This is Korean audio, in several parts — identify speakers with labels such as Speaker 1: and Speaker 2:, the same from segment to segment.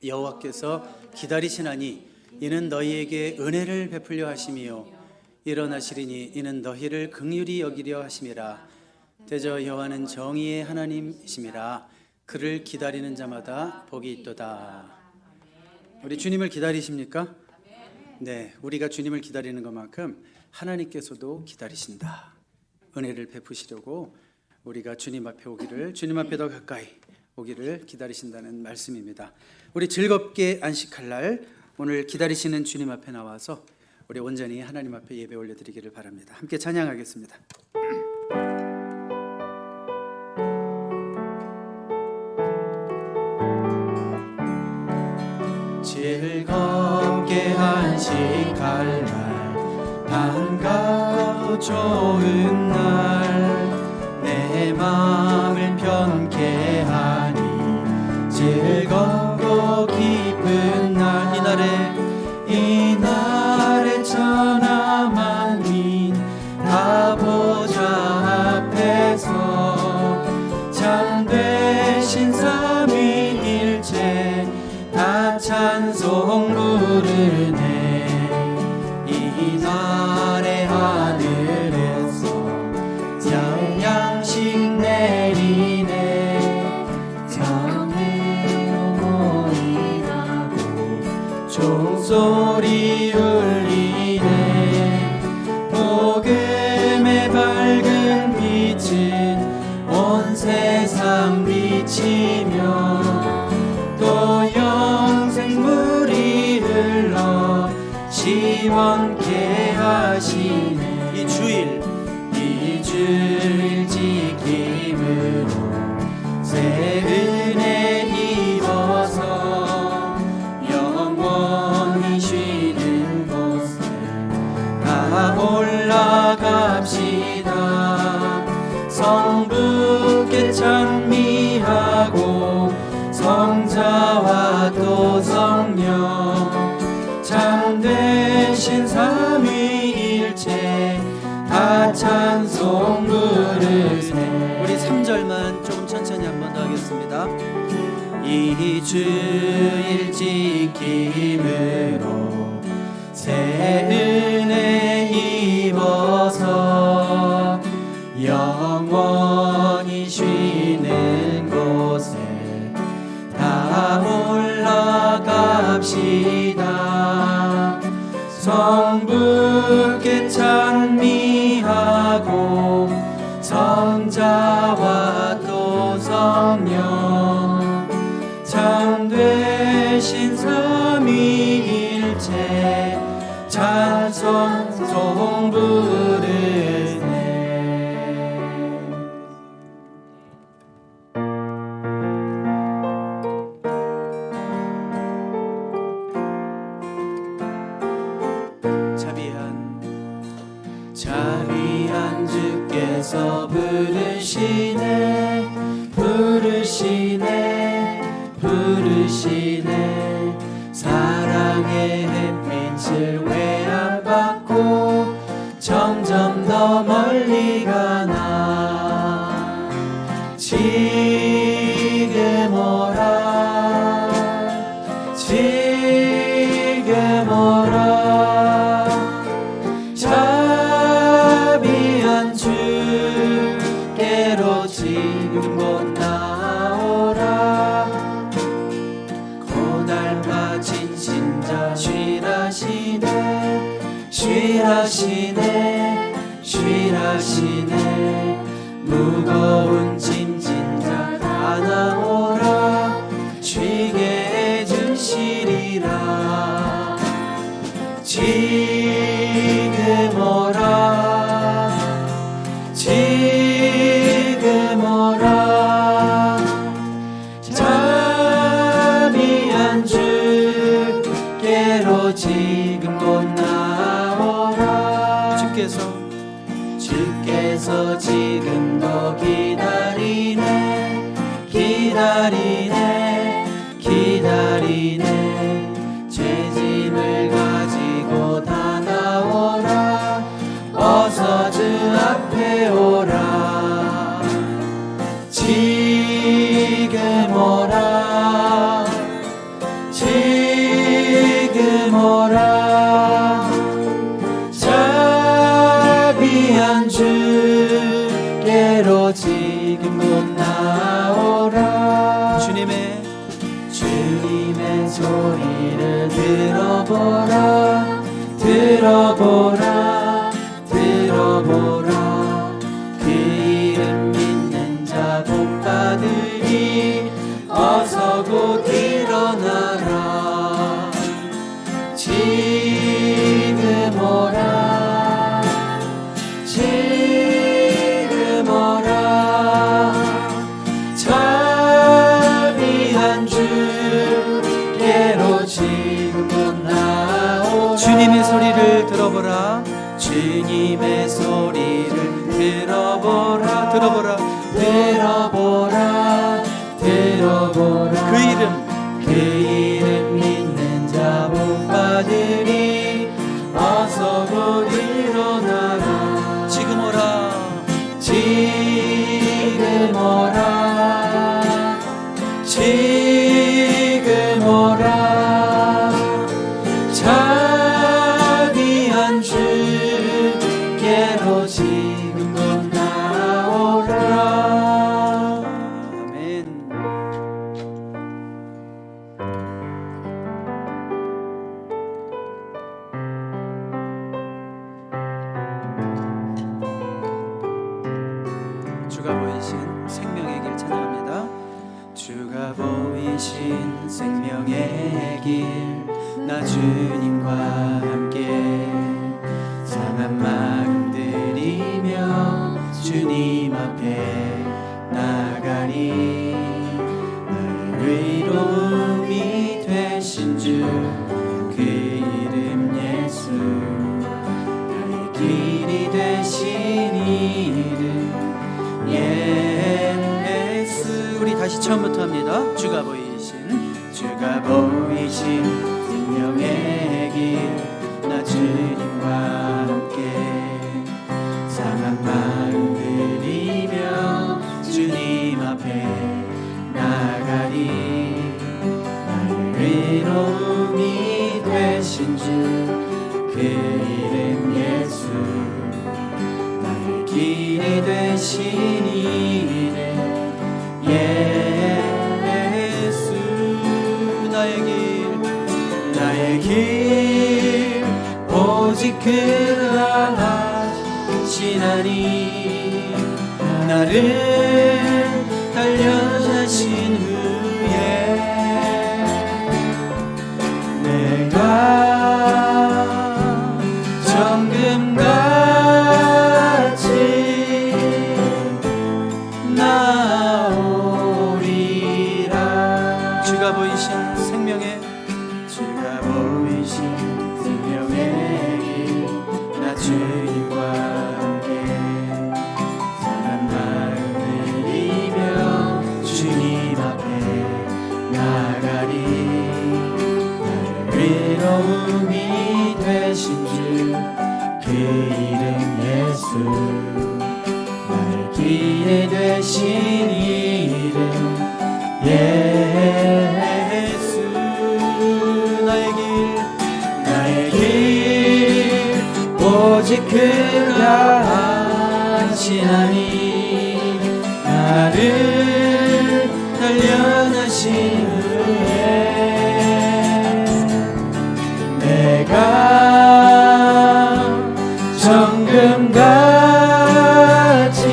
Speaker 1: 여호와께서 기다리시나니 이는 너희에게 은혜를 베풀려 하심이요 일어나시리니 이는 너희를 긍휼히 여기려 하심이라. 대저 여호와는 정의의 하나님이심이라. 그를 기다리는 자마다 복이 있도다. 우리 주님을 기다리십니까? 네, 우리가 주님을 기다리는 것만큼 하나님께서도 기다리신다. 은혜를 베푸시려고 우리가 주님 앞에 오기를, 주님 앞에 더 가까이 오기를 기다리신다는 말씀입니다. 우리 즐겁게 안식할 날 오늘 기다리시는 주님 앞에 나와서 우리 온전히 하나님 앞에 예배 올려드리기를 바랍니다. 함께 찬양하겠습니다. 즐겁게 안식할 날 반갑고 좋은 날 내 마음을 편케 하니 즐겁고 기쁜 날 이 날에 천하 만민 다 보좌 앞에서 참되신 삼위일체 다 찬송 부르네. 이 날에 하늘에서 양양식 내리네. 장례로 모이라고 종소리 울리네. 복음의 밝은 빛은 온 세상 비치며 또 영생물이 흘러 시원케 하시네. 이 주일 지킴으로 새 은혜 입어서 영원히 쉬는 곳에 다 올라갑시다. 성부께 찬미하고 성자와 또 성령 참되신 삼위일체 다 찬송 부르세. 우리 3절만 조금 천천히 한 번 더 하겠습니다. 이 주일 지킴으로 새 은혜 입어서 영원히 쉬는 곳에 다 올라갑시다. 성부께 찬미하고 성자와 또 성령 참되신 삼위일체 찬송 부르네. 자비한 주께서 부르시네 사랑의 햇빛을 외양받고 점점 더 멀리 가나. 지금 오라 자비한 주께로 지금 곧 나오라. 고날 빠진 신자 쉬라시네. 무거운 짐진 자 다 나오라. 쉬게 해주시리라. 지금 오라 자비한 주께로 지금 곧 나오라. 주께서 지금도 기다리네. 죄짐을 가지고 다 나오라. 어서 주 앞에 오라. 지금 오라. 주님의 소리를 들어보라 들어보라 들어보라 그 이름 믿는 자 복받으리 어서 곧 일어나라 지금 오라 지금 오라 자비한 주께로 지금 곧 나오라 주님의 소리를 들어보라 주님의 소리를 들어보라 들어보라 들어보라 들어보라 그 이름 믿는 자 복받으리 어서 곧 일어나라 지금 오라 지금 오라 지금 오라 자비한 주께로 지금 곧 나오라 아멘. 주가 보이신 생명의 길 찬양합니다. 주가 보이신 생명의 길 나 주님과 함께 상한 마음 들이며 주님 앞에 나가리 나의 위로움이 되신 주 그 이름 예수 나의 길이 되신 이름 예수 우리 다시 처음부터 합니다. 주가 보이신 생명의 길 나 주님과 함께 상한 마음 들이며 주님 앞에 나가리 나의 위로움이 되신 주 그 이름 예수 나의 길이 되신 이름 예수 나의 길 오직 그가 하시나니 나를 달려가신 후에 내가 정금같이 나오리라 주가 보이신 생명의 길 나 주님과 함께 상한 마음 들이며 주님 앞에 나가리 나의 위로움이 되신 주 그 이름 예수 나의 길이 되신 이름 예수 나의 길 오직 그가 하시나니 나를 단련하신 후에 내가 정금같이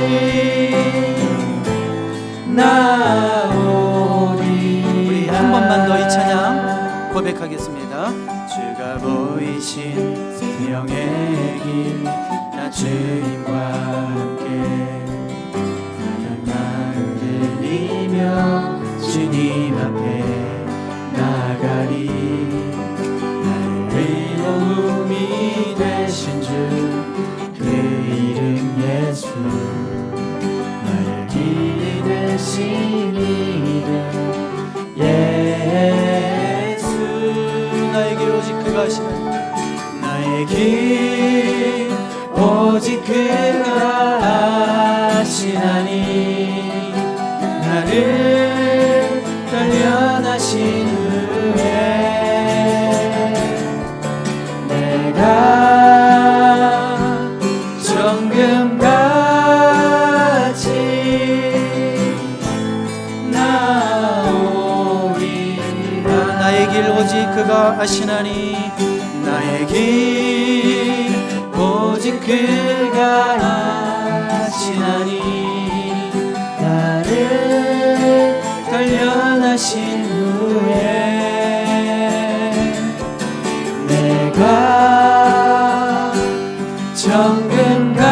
Speaker 1: 나오리 우리 한 번만 더 이 찬양 고백하겠습니다. 주가 보이신 생명의 길 나 주님과 함께 상한 마음 들이며 주님 앞에 나가리 나의 위로움이 되신 주 그 이름 예수 나의 길이 되신 이름 예수 나의 길 오직 그가 하시나니 나의 길 오직 그가 하시나니 나를 단련하신 후에 내가 정금같이 나오리라 나의 길 오직 그가 아시나니 나의 길 오직 그가 아시나니 나를 단련하신 후에 내가 정금같이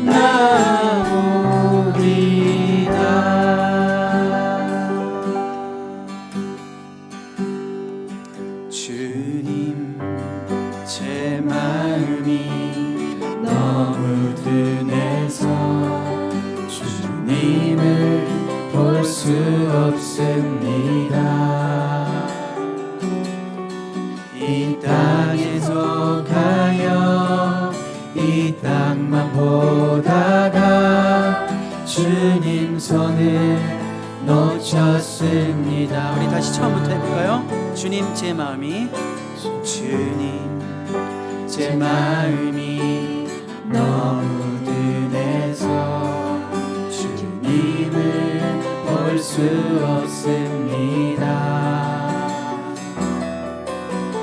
Speaker 1: 나오리다. 주님 제 마음이 너무 둔해서 주님을 볼 수 없습니다. 이 땅에서 가요 이 땅만 보다가 주님 손을 놓쳤습니다. 우리 다시 처음부터 해볼까요? 주님 제 마음이 주님 제 마음이 너무 둔해서 주님을 볼 수 없습니다.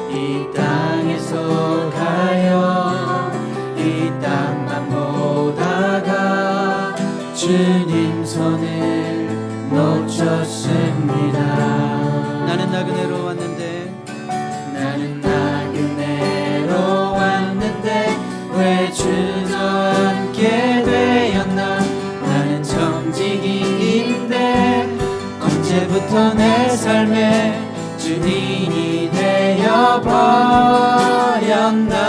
Speaker 1: 이 땅에서 가요 이 땅만 보다가 주님 손을 놓쳤습니다. 나는 나그네로 왔는데 나는 나그네로 왔는데 왜 주저앉게 되었나. 나는 정직인인데 언제부터 내 삶에 주인이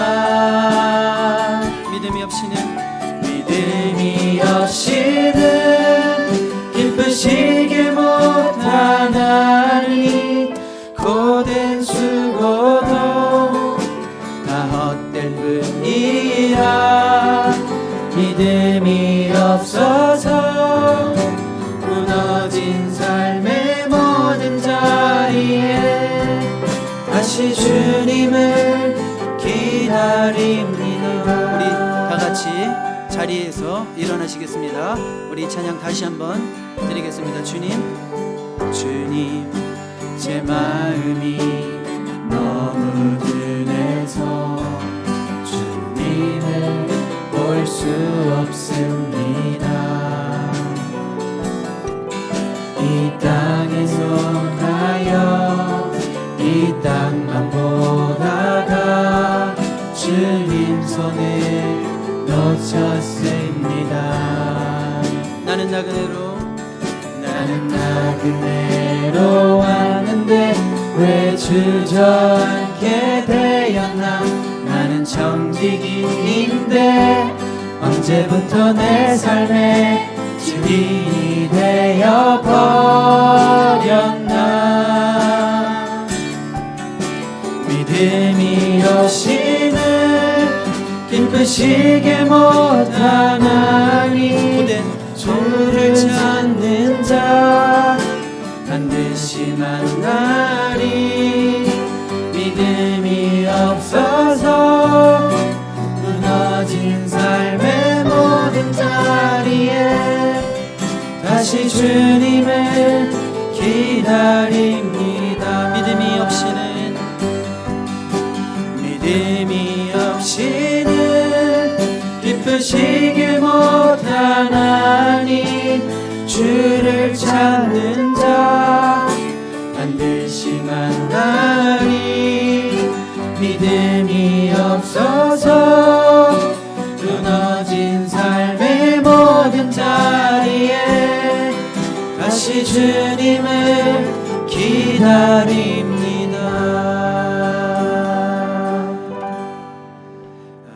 Speaker 1: 되어버렸나. 믿음이 없이는 기쁘시게 못하나니 고된 수고도 다 헛될 뿐이라. 믿음이 없어서 무너진 삶의 모든 자리에 다시 주님을 기다립니다. 우리 다 같이 자리에서 일어나시겠습니다. 우리 찬양 다시 한번 드리겠습니다. 주님 제 마음이 너무 둔해서 주님을 볼 수 없습니다. 이 땅에서 가요 이 땅만 보다가 주님 손을 놓쳤습니다. 나는 나그네로 왔는데 왜 주저앉게 되었나. 나는 정직인인데 언제부터 내 삶에 주인이 되어버렸나. 믿음이 없이는 기쁘시게 못하나니 주를 찾는 자 반드시 만나리. 믿음이 없어서 무너진 삶의 모든 자리에 다시 주님을 기다립니다. 믿음이 없이는 기쁘시게 못하나니 주를 찾는 자 반드시 만나리. 믿음이 없어서 무너진 삶의 모든 자리에 다시 주님을 기다립니다.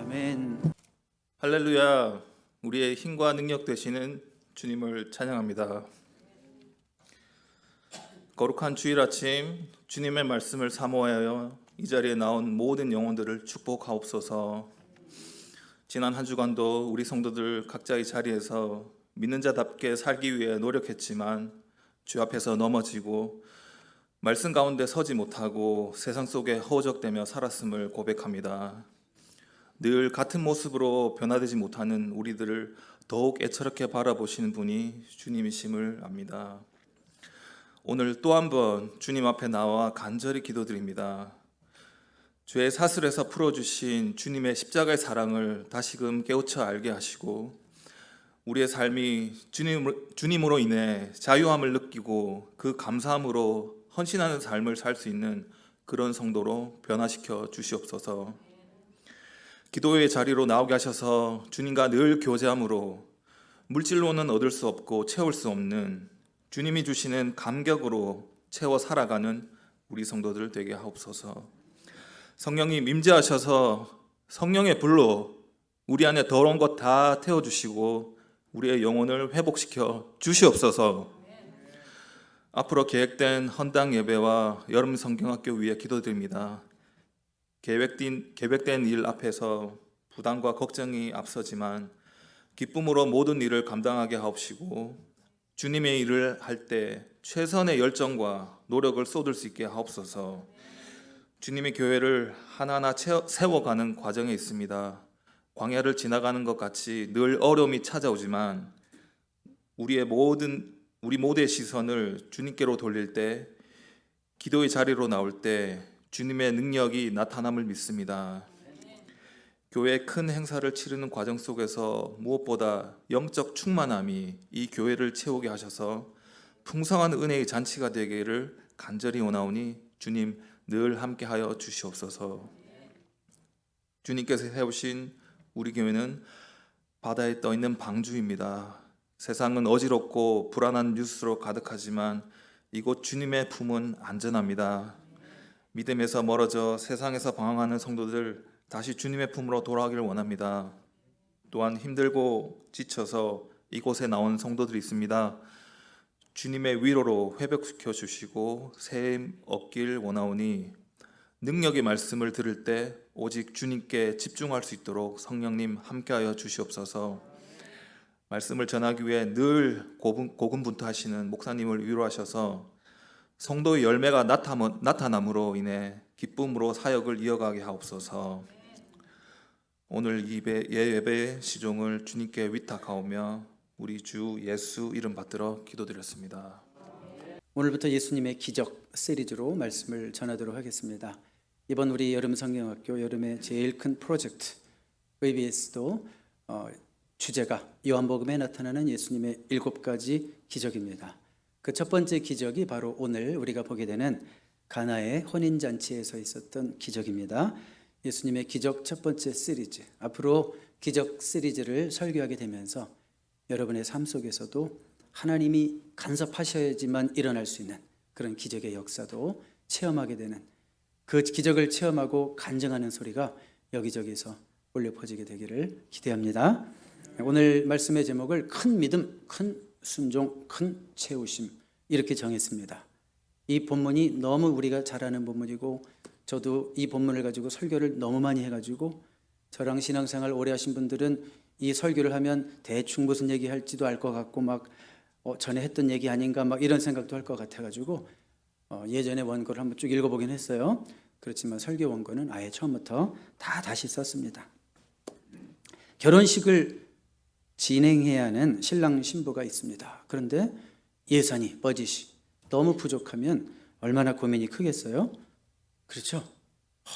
Speaker 1: 아멘.
Speaker 2: 할렐루야. 우리의 힘과 능력 되시는 주님을 찬양합니다. 거룩한 주일 아침 주님의 말씀을 사모하여 이 자리에 나온 모든 영혼들을 축복하옵소서. 지난 한 주간도 우리 성도들 각자의 자리에서 믿는 자답게 살기 위해 노력했지만 주 앞에서 넘어지고 말씀 가운데 서지 못하고 세상 속에 허우적대며 살았음을 고백합니다. 늘 같은 모습으로 변화되지 못하는 우리들을 더욱 애처롭게 바라보시는 분이 주님이심을 압니다. 오늘 또 한 번 주님 앞에 나와 간절히 기도드립니다. 죄의 사슬에서 풀어주신 주님의 십자가의 사랑을 다시금 깨우쳐 알게 하시고 우리의 삶이 주님으로 인해 자유함을 느끼고 그 감사함으로 헌신하는 삶을 살 수 있는 그런 성도로 변화시켜 주시옵소서. 기도의 자리로 나오게 하셔서 주님과 늘 교제함으로 물질로는 얻을 수 없고 채울 수 없는 주님이 주시는 감격으로 채워 살아가는 우리 성도들 되게 하옵소서. 성령님 임재하셔서 성령의 불로 우리 안에 더러운 것 다 태워주시고 우리의 영혼을 회복시켜 주시옵소서. 앞으로 계획된 헌당 예배와 여름 성경학교 위해 기도드립니다. 계획된 일 앞에서 부담과 걱정이 앞서지만 기쁨으로 모든 일을 감당하게 하옵시고 주님의 일을 할 때 최선의 열정과 노력을 쏟을 수 있게 하옵소서. 주님의 교회를 하나하나 세워가는 과정에 있습니다. 광야를 지나가는 것 같이 늘 어려움이 찾아오지만 우리 모두의 시선을 주님께로 돌릴 때, 기도의 자리로 나올 때 주님의 능력이 나타남을 믿습니다. 교회의 큰 행사를 치르는 과정 속에서 무엇보다 영적 충만함이 이 교회를 채우게 하셔서 풍성한 은혜의 잔치가 되기를 간절히 원하오니 주님 늘 함께하여 주시옵소서. 주님께서 세우신 우리 교회는 바다에 떠있는 방주입니다. 세상은 어지럽고 불안한 뉴스로 가득하지만 이곳 주님의 품은 안전합니다. 믿음에서 멀어져 세상에서 방황하는 성도들 다시 주님의 품으로 돌아가기를 원합니다. 또한 힘들고 지쳐서 이곳에 나온 성도들이 있습니다. 주님의 위로로 회복시켜 주시고 새 힘 얻길 원하오니 능력의 말씀을 들을 때 오직 주님께 집중할 수 있도록 성령님 함께하여 주시옵소서. 말씀을 전하기 위해 늘 고군분투하시는 목사님을 위로하셔서 성도의 열매가 나타남으로 인해 기쁨으로 사역을 이어가게 하옵소서. 오늘 예배의 시종을 주님께 위탁하오며 우리 주 예수 이름 받들어 기도드렸습니다.
Speaker 1: 오늘부터 예수님의 기적 시리즈로 말씀을 전하도록 하겠습니다. 이번 우리 여름 성경학교 여름의 제일 큰 프로젝트 VBS도 주제가 요한복음에 나타나는 예수님의 7가지 기적입니다. 그 첫 번째 기적이 바로 오늘 우리가 보게 되는 가나의 혼인잔치에서 있었던 기적입니다. 예수님의 기적 첫 번째 시리즈, 앞으로 기적 시리즈를 설교하게 되면서 여러분의 삶 속에서도 하나님이 간섭하셔야지만 일어날 수 있는 그런 기적의 역사도 체험하게 되는, 그 기적을 체험하고 간증하는 소리가 여기저기서 울려 퍼지게 되기를 기대합니다. 오늘 말씀의 제목을 큰 믿음, 큰 순종, 큰 채우심 이렇게 정했습니다. 이 본문이 너무 우리가 잘 아는 본문이고 저도 이 본문을 가지고 설교를 너무 많이 해가지고 저랑 신앙생활 오래 하신 분들은 이 설교를 하면 대충 무슨 얘기할지도 알 것 같고 막 전에 했던 얘기 아닌가 막 이런 생각도 할 것 같아가지고 예전에 원고를 한번 쭉 읽어보긴 했어요. 그렇지만 설교 원고는 아예 처음부터 다시 썼습니다. 결혼식을 진행해야 하는 신랑 신부가 있습니다. 그런데 예산이 버짓이 너무 부족하면 얼마나 고민이 크겠어요? 그렇죠?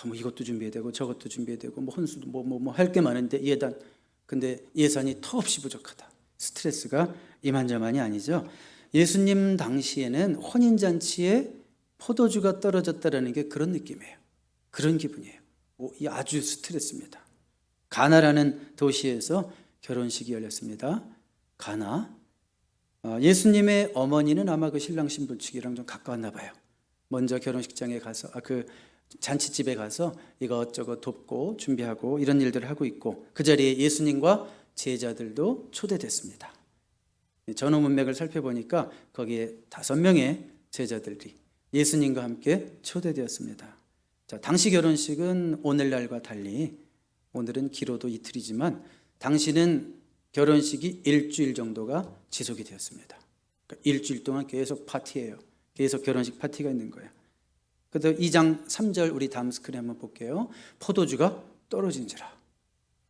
Speaker 1: 뭐 이것도 준비해야 되고 저것도 준비해야 되고 뭐 혼수도 뭐 할 게 많은데 예단, 근데 예산이 턱없이 부족하다. 스트레스가 이만저만이 아니죠. 예수님 당시에는 혼인잔치에 포도주가 떨어졌다라는 게 그런 느낌이에요. 그런 기분이에요. 아주 스트레스입니다. 가나라는 도시에서 결혼식이 열렸습니다. 가나. 예수님의 어머니는 아마 그 신랑 신부 측이랑 좀 가까웠나 봐요. 먼저 결혼식장에 가서 그 잔치집에 가서 이것저것 돕고 준비하고 이런 일들을 하고 있고, 그 자리에 예수님과 제자들도 초대됐습니다. 전후 문맥을 살펴보니까 거기에 5명의 제자들이 예수님과 함께 초대되었습니다. 자, 당시 결혼식은 오늘날과 달리 오늘은 길어도 이틀이지만 당시는 결혼식이 일주일 정도가 지속이 되었습니다. 그러니까 일주일 동안 계속 파티예요. 계속 결혼식 파티가 있는 거예요. 그래서 2장 3절 우리 다음 스크린 한번 볼게요. 포도주가 떨어진지라.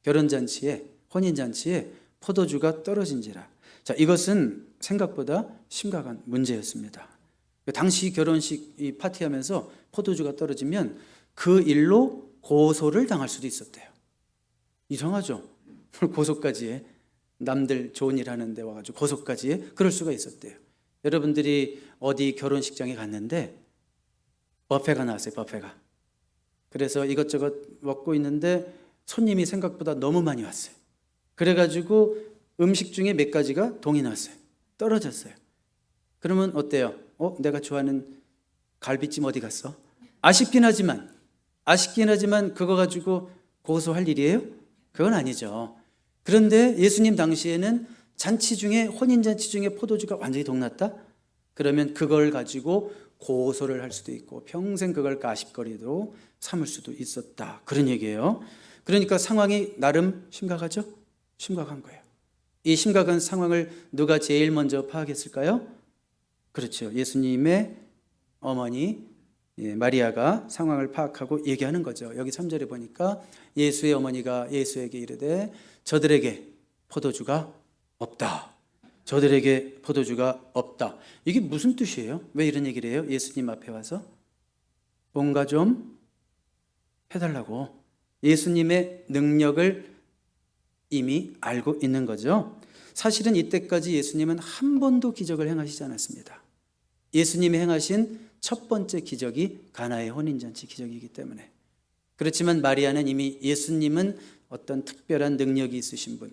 Speaker 1: 결혼잔치에, 혼인잔치에 포도주가 떨어진지라. 자, 이것은 생각보다 심각한 문제였습니다. 당시 결혼식 이 파티하면서 포도주가 떨어지면 그 일로 고소를 당할 수도 있었대요. 이상하죠? 고소까지 해. 남들 좋은 일 하는데 와가지고 고소까지 해. 그럴 수가 있었대요. 여러분들이 어디 결혼식장에 갔는데 뷔페가 나왔어요. 뷔페가. 그래서 이것저것 먹고 있는데 손님이 생각보다 너무 많이 왔어요. 그래가지고 음식 중에 몇 가지가 동이 났어요. 떨어졌어요. 그러면 어때요? 내가 좋아하는 갈비찜 어디 갔어? 아쉽긴 하지만 그거 가지고 고소할 일이에요? 그건 아니죠. 그런데 예수님 당시에는 잔치 중에, 혼인잔치 중에 포도주가 완전히 동났다? 그러면 그걸 가지고 고소를 할 수도 있고 평생 그걸 가십거리로 삼을 수도 있었다. 그런 얘기예요. 그러니까 상황이 나름 심각하죠? 심각한 거예요. 이 심각한 상황을 누가 제일 먼저 파악했을까요? 그렇죠. 예수님의 어머니 마리아가 상황을 파악하고 얘기하는 거죠. 여기 3절에 보니까 예수의 어머니가 예수에게 이르되 저들에게 포도주가 없다. 저들에게 포도주가 없다. 이게 무슨 뜻이에요? 왜 이런 얘기를 해요? 예수님 앞에 와서 뭔가 좀 해달라고. 예수님의 능력을 이미 알고 있는 거죠. 사실은 이때까지 예수님은 한 번도 기적을 행하시지 않았습니다. 예수님이 행하신 첫 번째 기적이 가나의 혼인잔치 기적이기 때문에. 그렇지만 마리아는 이미 예수님은 어떤 특별한 능력이 있으신 분,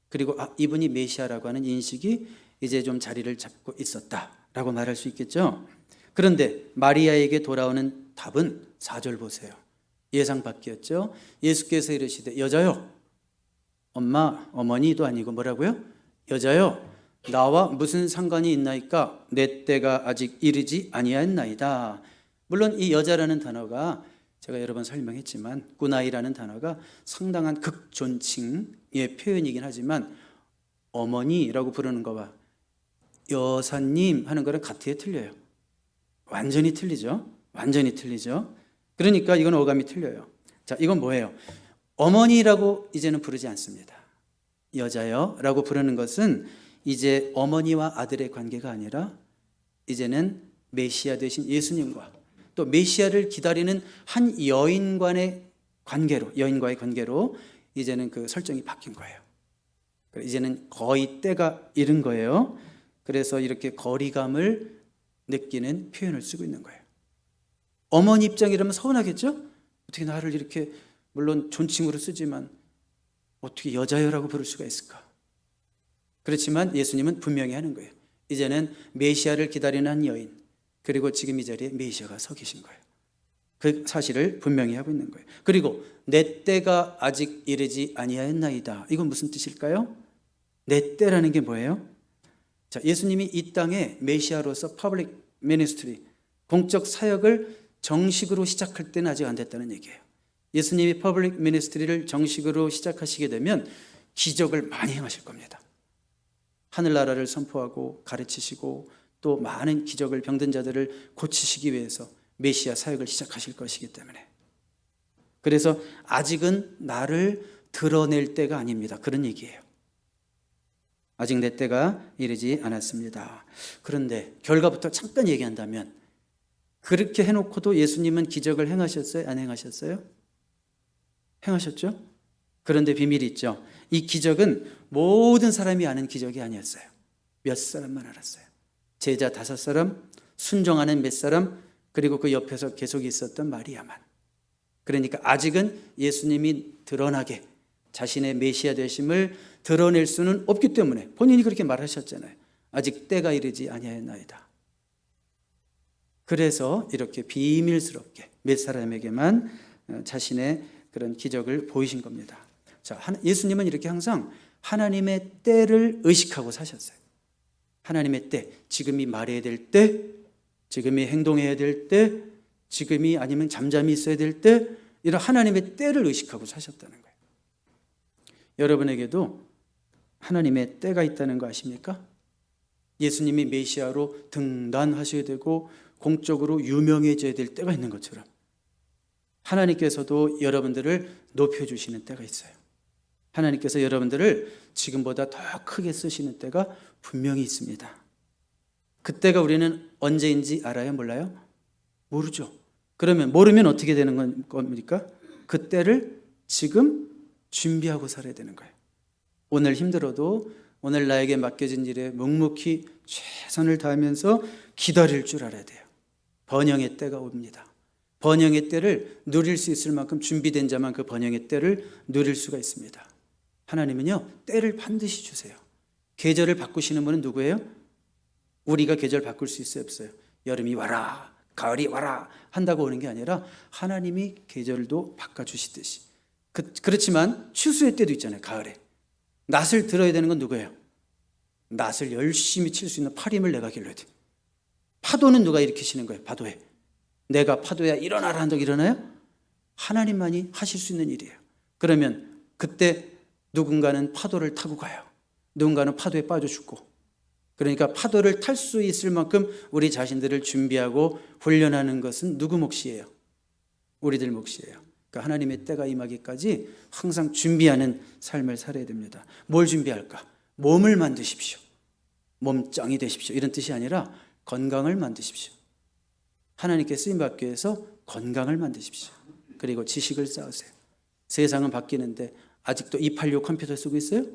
Speaker 1: 그리고 이분이 메시아라고 하는 인식이 이제 좀 자리를 잡고 있었다라고 말할 수 있겠죠. 그런데 마리아에게 돌아오는 답은 4절 보세요. 예상 밖이었죠. 예수께서 이르시되 여자여, 엄마, 어머니도 아니고 뭐라고요? 여자여, 나와 무슨 상관이 있나이까? 내 때가 아직 이르지 아니하였나이다. 물론 이 여자라는 단어가 제가 여러 번 설명했지만 꾸나이라는 단어가 상당한 극존칭의 표현이긴 하지만 어머니라고 부르는 거와 여사님 하는 거랑 같아요, 틀려요? 완전히 틀리죠. 완전히 틀리죠. 그러니까 이건 어감이 틀려요. 자, 이건 뭐예요? 어머니라고 이제는 부르지 않습니다. 여자여 라고 부르는 것은 이제 어머니와 아들의 관계가 아니라 이제는 메시아 되신 예수님과 또 메시아를 기다리는 한 여인과의 관계로 이제는 그 설정이 바뀐 거예요. 이제는 거의 때가 이른 거예요. 그래서 이렇게 거리감을 느끼는 표현을 쓰고 있는 거예요. 어머니 입장이라면 서운하겠죠? 어떻게 나를 이렇게, 물론 존칭으로 쓰지만 어떻게 여자여라고 부를 수가 있을까? 그렇지만 예수님은 분명히 하는 거예요. 이제는 메시아를 기다리는 한 여인, 그리고 지금 이 자리에 메시아가 서 계신 거예요. 그 사실을 분명히 하고 있는 거예요. 그리고 내 때가 아직 이르지 아니하였나이다. 이건 무슨 뜻일까요? 내 때라는 게 뭐예요? 자, 예수님이 이 땅에 메시아로서 퍼블릭 미니스트리, 공적 사역을 정식으로 시작할 때는 아직 안 됐다는 얘기예요. 예수님이 퍼블릭 미니스트리를 정식으로 시작하시게 되면 기적을 많이 행하실 겁니다. 하늘나라를 선포하고 가르치시고 또 많은 기적을, 병든 자들을 고치시기 위해서 메시아 사역을 시작하실 것이기 때문에. 그래서 아직은 나를 드러낼 때가 아닙니다. 그런 얘기예요. 아직 내 때가 이르지 않았습니다. 그런데 결과부터 잠깐 얘기한다면 그렇게 해놓고도 예수님은 기적을 행하셨어요? 안 행하셨어요? 행하셨죠? 그런데 비밀이 있죠. 이 기적은 모든 사람이 아는 기적이 아니었어요. 몇 사람만 알았어요. 제자 5사람, 순종하는 몇 사람, 그리고 그 옆에서 계속 있었던 마리아만. 그러니까 아직은 예수님이 드러나게 자신의 메시아 되심을 드러낼 수는 없기 때문에 본인이 그렇게 말하셨잖아요. 아직 때가 이르지 아니하였나이다. 그래서 이렇게 비밀스럽게 몇 사람에게만 자신의 그런 기적을 보이신 겁니다. 자, 예수님은 이렇게 항상 하나님의 때를 의식하고 사셨어요. 하나님의 때, 지금이 말해야 될 때, 지금이 행동해야 될 때, 지금이 아니면 잠잠히 있어야 될 때, 이런 하나님의 때를 의식하고 사셨다는 거예요. 여러분에게도 하나님의 때가 있다는 거 아십니까? 예수님이 메시아로 등단하셔야 되고 공적으로 유명해져야 될 때가 있는 것처럼 하나님께서도 여러분들을 높여주시는 때가 있어요. 하나님께서 여러분들을 지금보다 더 크게 쓰시는 때가 분명히 있습니다. 그때가 우리는 언제인지 알아요? 몰라요? 모르죠. 그러면 모르면 어떻게 되는 겁니까? 그때를 지금 준비하고 살아야 되는 거예요. 오늘 힘들어도 오늘 나에게 맡겨진 일에 묵묵히 최선을 다하면서 기다릴 줄 알아야 돼요. 번영의 때가 옵니다. 번영의 때를 누릴 수 있을 만큼 준비된 자만 그 번영의 때를 누릴 수가 있습니다. 하나님은요, 때를 반드시 주세요. 계절을 바꾸시는 분은 누구예요? 우리가 계절 바꿀 수 있어요, 없어요? 여름이 와라, 가을이 와라 한다고 오는 게 아니라 하나님이 계절도 바꿔주시듯이. 그렇지만 추수의 때도 있잖아요, 가을에. 낫을 들어야 되는 건 누구예요? 낫을 열심히 칠 수 있는 파림을 내가 길러야 돼. 파도는 누가 일으키시는 거예요? 파도에. 내가 파도야 일어나라 한다고 일어나요? 하나님만이 하실 수 있는 일이에요. 그러면 그때 누군가는 파도를 타고 가요. 누군가는 파도에 빠져 죽고. 그러니까 파도를 탈 수 있을 만큼 우리 자신들을 준비하고 훈련하는 것은 누구 몫이에요? 우리들 몫이에요. 그러니까 하나님의 때가 임하기까지 항상 준비하는 삶을 살아야 됩니다. 뭘 준비할까? 몸을 만드십시오. 몸짱이 되십시오. 이런 뜻이 아니라 건강을 만드십시오. 하나님께 쓰임받기 위해서 건강을 만드십시오. 그리고 지식을 쌓으세요. 세상은 바뀌는데 아직도 286 컴퓨터 쓰고 있어요?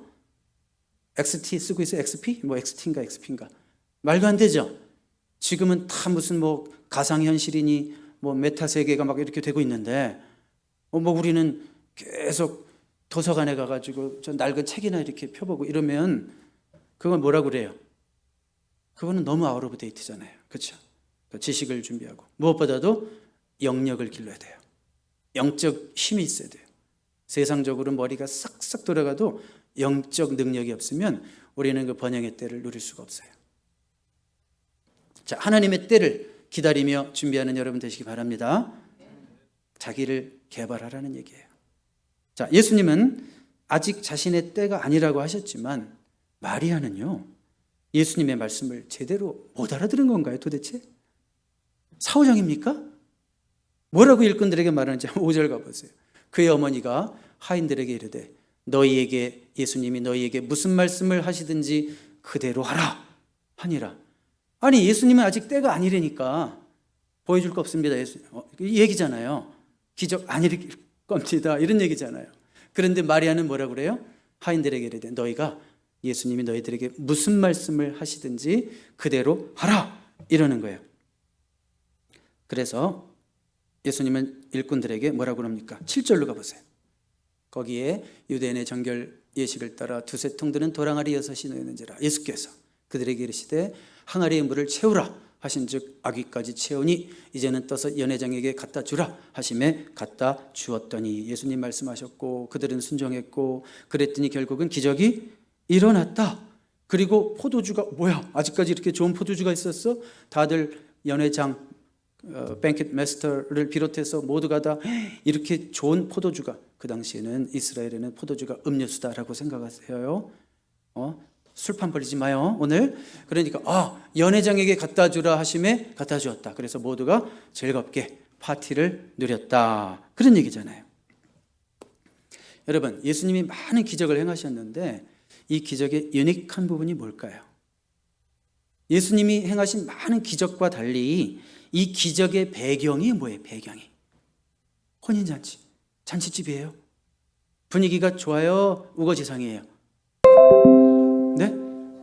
Speaker 1: XT 쓰고 있어요? XP? 뭐 XT인가 XP인가? 말도 안 되죠. 지금은 다 무슨 뭐 가상현실이니 뭐 메타 세계가 막 이렇게 되고 있는데 뭐 우리는 계속 도서관에 가가지고 저 낡은 책이나 이렇게 펴보고 이러면 그건 뭐라고 그래요? 그거는 너무 아웃 오브 데이트잖아요. 그렇죠? 지식을 준비하고 무엇보다도 영역을 길러야 돼요. 영적 힘이 있어야 돼요. 세상적으로 머리가 싹싹 돌아가도 영적 능력이 없으면 우리는 그 번영의 때를 누릴 수가 없어요. 자, 하나님의 때를 기다리며 준비하는 여러분 되시기 바랍니다. 자기를 개발하라는 얘기예요. 자, 예수님은 아직 자신의 때가 아니라고 하셨지만 마리아는요, 예수님의 말씀을 제대로 못 알아들은 건가요, 도대체? 사후장입니까? 뭐라고 일꾼들에게 말하는지 5절 가보세요. 그의 어머니가 하인들에게 이르되 너희에게 예수님이 너희에게 무슨 말씀을 하시든지 그대로 하라 하니라. 아니, 예수님은 아직 때가 아니라니까 보여줄 거 없습니다. 이 얘기잖아요. 기적 안 일으킬 겁니다. 이런 얘기잖아요. 그런데 마리아는 뭐라고 그래요? 하인들에게 이르되 너희가 예수님이 너희들에게 무슨 말씀을 하시든지 그대로 하라 이러는 거예요. 그래서 예수님은 일꾼들에게 뭐라고 합니까? 7절로 가보세요. 거기에 유대인의 정결 예식을 따라 두세 통 드는 도랑아리 6이 놓였는지라. 예수께서 그들에게 이르시되 항아리의 물을 채우라 하신즉 아귀까지 채우니 이제는 떠서 연회장에게 갖다 주라 하심에 갖다 주었더니 예수님 말씀하셨고 그들은 순종했고 그랬더니 결국은 기적이 일어났다. 그리고 포도주가 뭐야? 아직까지 이렇게 좋은 포도주가 있었어? 다들 연회장 뱅켓 마스터를 비롯해서 모두가 다 이렇게 좋은 포도주가, 그 당시에는 이스라엘에는 포도주가 음료수다라고 생각하세요. 술판 벌리지 마요 오늘. 그러니까 연회장에게 갖다 주라 하심에 갖다 주었다. 그래서 모두가 즐겁게 파티를 누렸다, 그런 얘기잖아요. 여러분, 예수님이 많은 기적을 행하셨는데 이 기적의 유니크한 부분이 뭘까요? 예수님이 행하신 많은 기적과 달리 이 기적의 배경이 뭐예요? 배경이 혼인잔치, 잔치집이에요. 분위기가 좋아요? 우거지상이에요? 네?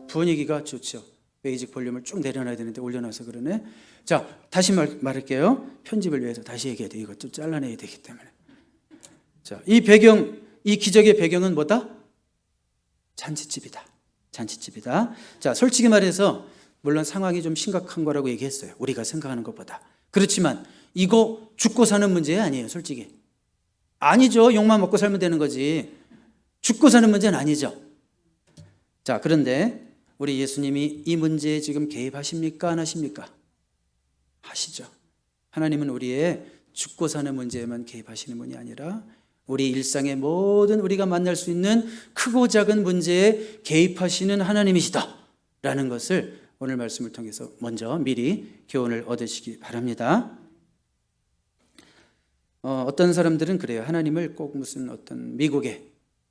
Speaker 1: 분위기가 좋죠. 베이직 볼륨을 쭉 내려놔야 되는데 올려놔서 그러네. 자, 다시 말할게요. 편집을 위해서 다시 얘기해야 돼. 이거 좀 잘라내야 되기 때문에. 자, 이 배경, 이 기적의 배경은 뭐다? 잔치집이다. 잔치집이다. 자, 솔직히 말해서 물론 상황이 좀 심각한 거라고 얘기했어요. 우리가 생각하는 것보다. 그렇지만 이거 죽고 사는 문제 아니에요, 솔직히. 아니죠. 욕만 먹고 살면 되는 거지. 죽고 사는 문제는 아니죠. 자, 그런데 우리 예수님이 이 문제에 지금 개입하십니까? 안 하십니까? 하시죠. 하나님은 우리의 죽고 사는 문제에만 개입하시는 분이 아니라 우리 일상의 모든 우리가 만날 수 있는 크고 작은 문제에 개입하시는 하나님이시다라는 것을 오늘 말씀을 통해서 먼저 미리 교훈을 얻으시기 바랍니다. 어떤 사람들은 그래요. 하나님을 꼭 무슨 어떤 미국의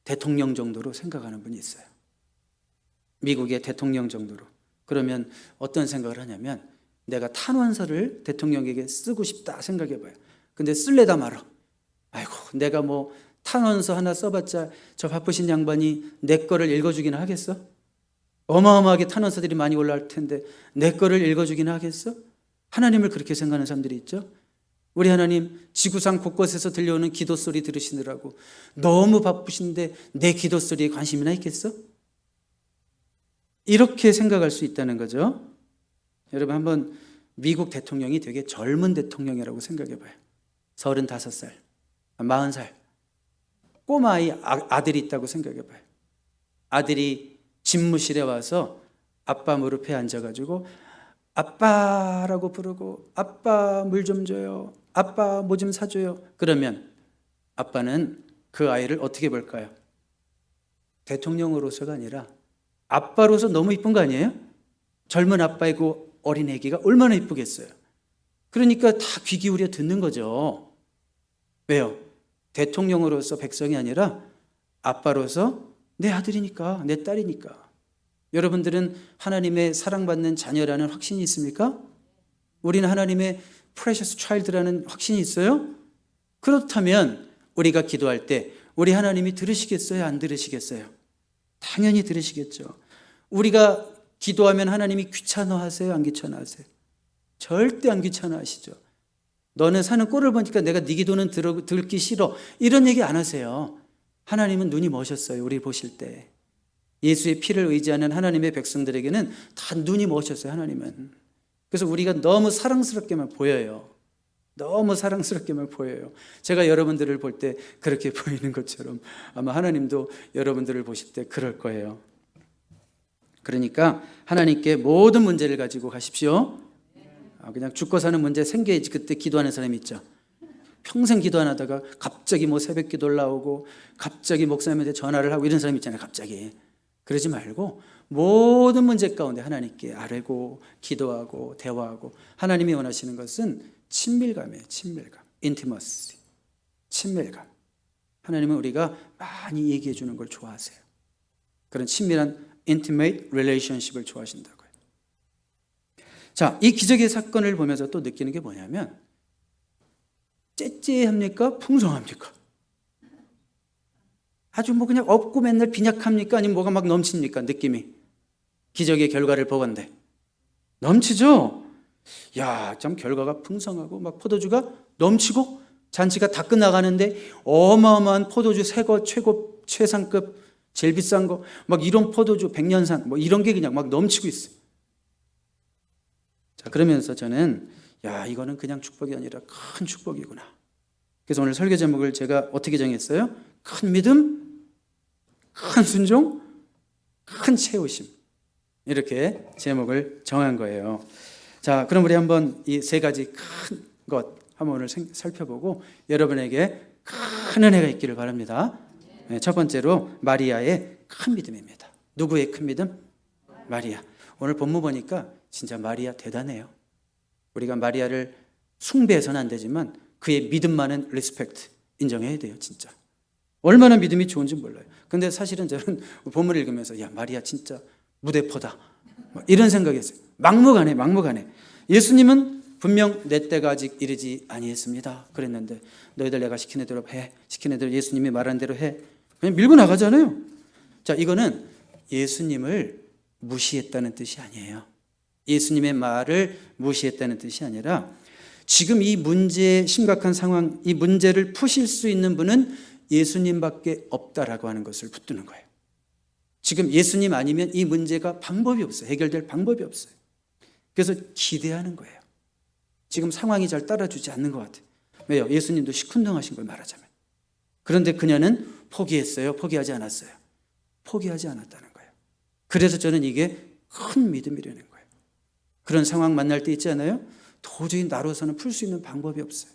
Speaker 1: 대통령 정도로 생각하는 분이 있어요. 미국의 대통령 정도로. 그러면 어떤 생각을 하냐면 내가 탄원서를 대통령에게 쓰고 싶다 생각해 봐요. 근데 쓸래다 말아. 아이고 내가 뭐 탄원서 하나 써봤자 저 바쁘신 양반이 내 거를 읽어주기나 하겠어? 어마어마하게 탄원서들이 많이 올라올 텐데 내 거를 읽어주기나 하겠어? 하나님을 그렇게 생각하는 사람들이 있죠. 우리 하나님 지구상 곳곳에서 들려오는 기도 소리 들으시느라고 너무 바쁘신데 내 기도 소리에 관심이나 있겠어? 이렇게 생각할 수 있다는 거죠. 여러분 한번 미국 대통령이 되게 젊은 대통령이라고 생각해 봐요. 35살, 40살 꼬마아이 아들이 있다고 생각해 봐요. 아들이 집무실에 와서 아빠 무릎에 앉아가지고 아빠라고 부르고 아빠 물 좀 줘요. 아빠 뭐 좀 사줘요. 그러면 아빠는 그 아이를 어떻게 볼까요? 대통령으로서가 아니라 아빠로서 너무 이쁜 거 아니에요? 젊은 아빠이고 어린 애기가 얼마나 이쁘겠어요. 그러니까 다 귀 기울여 듣는 거죠. 왜요? 대통령으로서 백성이 아니라 아빠로서 내 아들이니까, 내 딸이니까. 여러분들은 하나님의 사랑받는 자녀라는 확신이 있습니까? 우리는 하나님의 precious child라는 확신이 있어요? 그렇다면 우리가 기도할 때 우리 하나님이 들으시겠어요? 안 들으시겠어요? 당연히 들으시겠죠. 우리가 기도하면 하나님이 귀찮아하세요? 안 귀찮아하세요? 절대 안 귀찮아하시죠. 너는 사는 꼴을 보니까 내가 네 기도는 듣기 싫어. 이런 얘기 안 하세요. 하나님은 눈이 머셨어요. 우리 보실 때. 예수의 피를 의지하는 하나님의 백성들에게는 다 눈이 머셨어요. 하나님은. 그래서 우리가 너무 사랑스럽게만 보여요. 너무 사랑스럽게만 보여요. 제가 여러분들을 볼 때 그렇게 보이는 것처럼 아마 하나님도 여러분들을 보실 때 그럴 거예요. 그러니까 하나님께 모든 문제를 가지고 가십시오. 그냥 죽고 사는 문제 생겨야지 그때 기도하는 사람이 있죠. 평생 기도 안 하다가 갑자기 뭐 새벽 기도 올라오고 갑자기 목사님한테 전화를 하고 이런 사람이 있잖아요. 갑자기. 그러지 말고 모든 문제 가운데 하나님께 아뢰고 기도하고 대화하고 하나님이 원하시는 것은 친밀감이에요. 친밀감. intimacy. 친밀감. 하나님은 우리가 많이 얘기해 주는 걸 좋아하세요. 그런 친밀한 intimate relationship을 좋아하신다고요. 자, 이 기적의 사건을 보면서 또 느끼는 게 뭐냐면 째째합니까? 풍성합니까? 아주 뭐 그냥 없고 맨날 빈약합니까? 아니면 뭐가 막 넘칩니까? 느낌이. 기적의 결과를 보건대. 넘치죠? 야, 참 결과가 풍성하고 막 포도주가 넘치고 잔치가 다 끝나가는데 어마어마한 포도주 새거 최고 최상급 제일 비싼 거 막 이런 포도주 백년산 뭐 이런 게 그냥 막 넘치고 있어요. 자, 그러면서 저는 야, 이거는 그냥 축복이 아니라 큰 축복이구나. 그래서 오늘 설교 제목을 제가 어떻게 정했어요? 큰 믿음, 큰 순종, 큰 채우심. 이렇게 제목을 정한 거예요. 자, 그럼 우리 한번 이 세 가지 큰 것 한번 오늘 살펴보고 여러분에게 큰 은혜가 있기를 바랍니다. 네, 첫 번째로 마리아의 큰 믿음입니다. 누구의 큰 믿음? 마리아. 오늘 본문 보니까 진짜 마리아 대단해요. 우리가 마리아를 숭배해서는 안 되지만 그의 믿음만은 리스펙트 인정해야 돼요. 진짜. 얼마나 믿음이 좋은지 몰라요. 근데 사실은 저는 본문을 읽으면서 야, 마리아 진짜 무대포다. 이런 생각이었어요. 막무가내. 예수님은 분명 내 때가 아직 이르지 아니했습니다. 그랬는데 너희들 내가 시키는 대로 해. 시키는 대로 예수님이 말한 대로 해. 그냥 밀고 나가잖아요. 자, 이거는 예수님을 무시했다는 뜻이 아니에요. 예수님의 말을 무시했다는 뜻이 아니라 지금 이 문제의 심각한 상황, 이 문제를 푸실 수 있는 분은 예수님밖에 없다라고 하는 것을 붙드는 거예요. 지금 예수님 아니면 이 문제가 방법이 없어요. 해결될 방법이 없어요. 그래서 기대하는 거예요. 지금 상황이 잘 따라주지 않는 것 같아요. 왜요? 예수님도 시큰둥하신 걸 말하자면. 그런데 그녀는 포기했어요? 포기하지 않았어요? 포기하지 않았다는 거예요. 그래서 저는 이게 큰 믿음이라는 거예요. 그런 상황 만날 때 있지 않아요? 도저히 나로서는 풀 수 있는 방법이 없어요.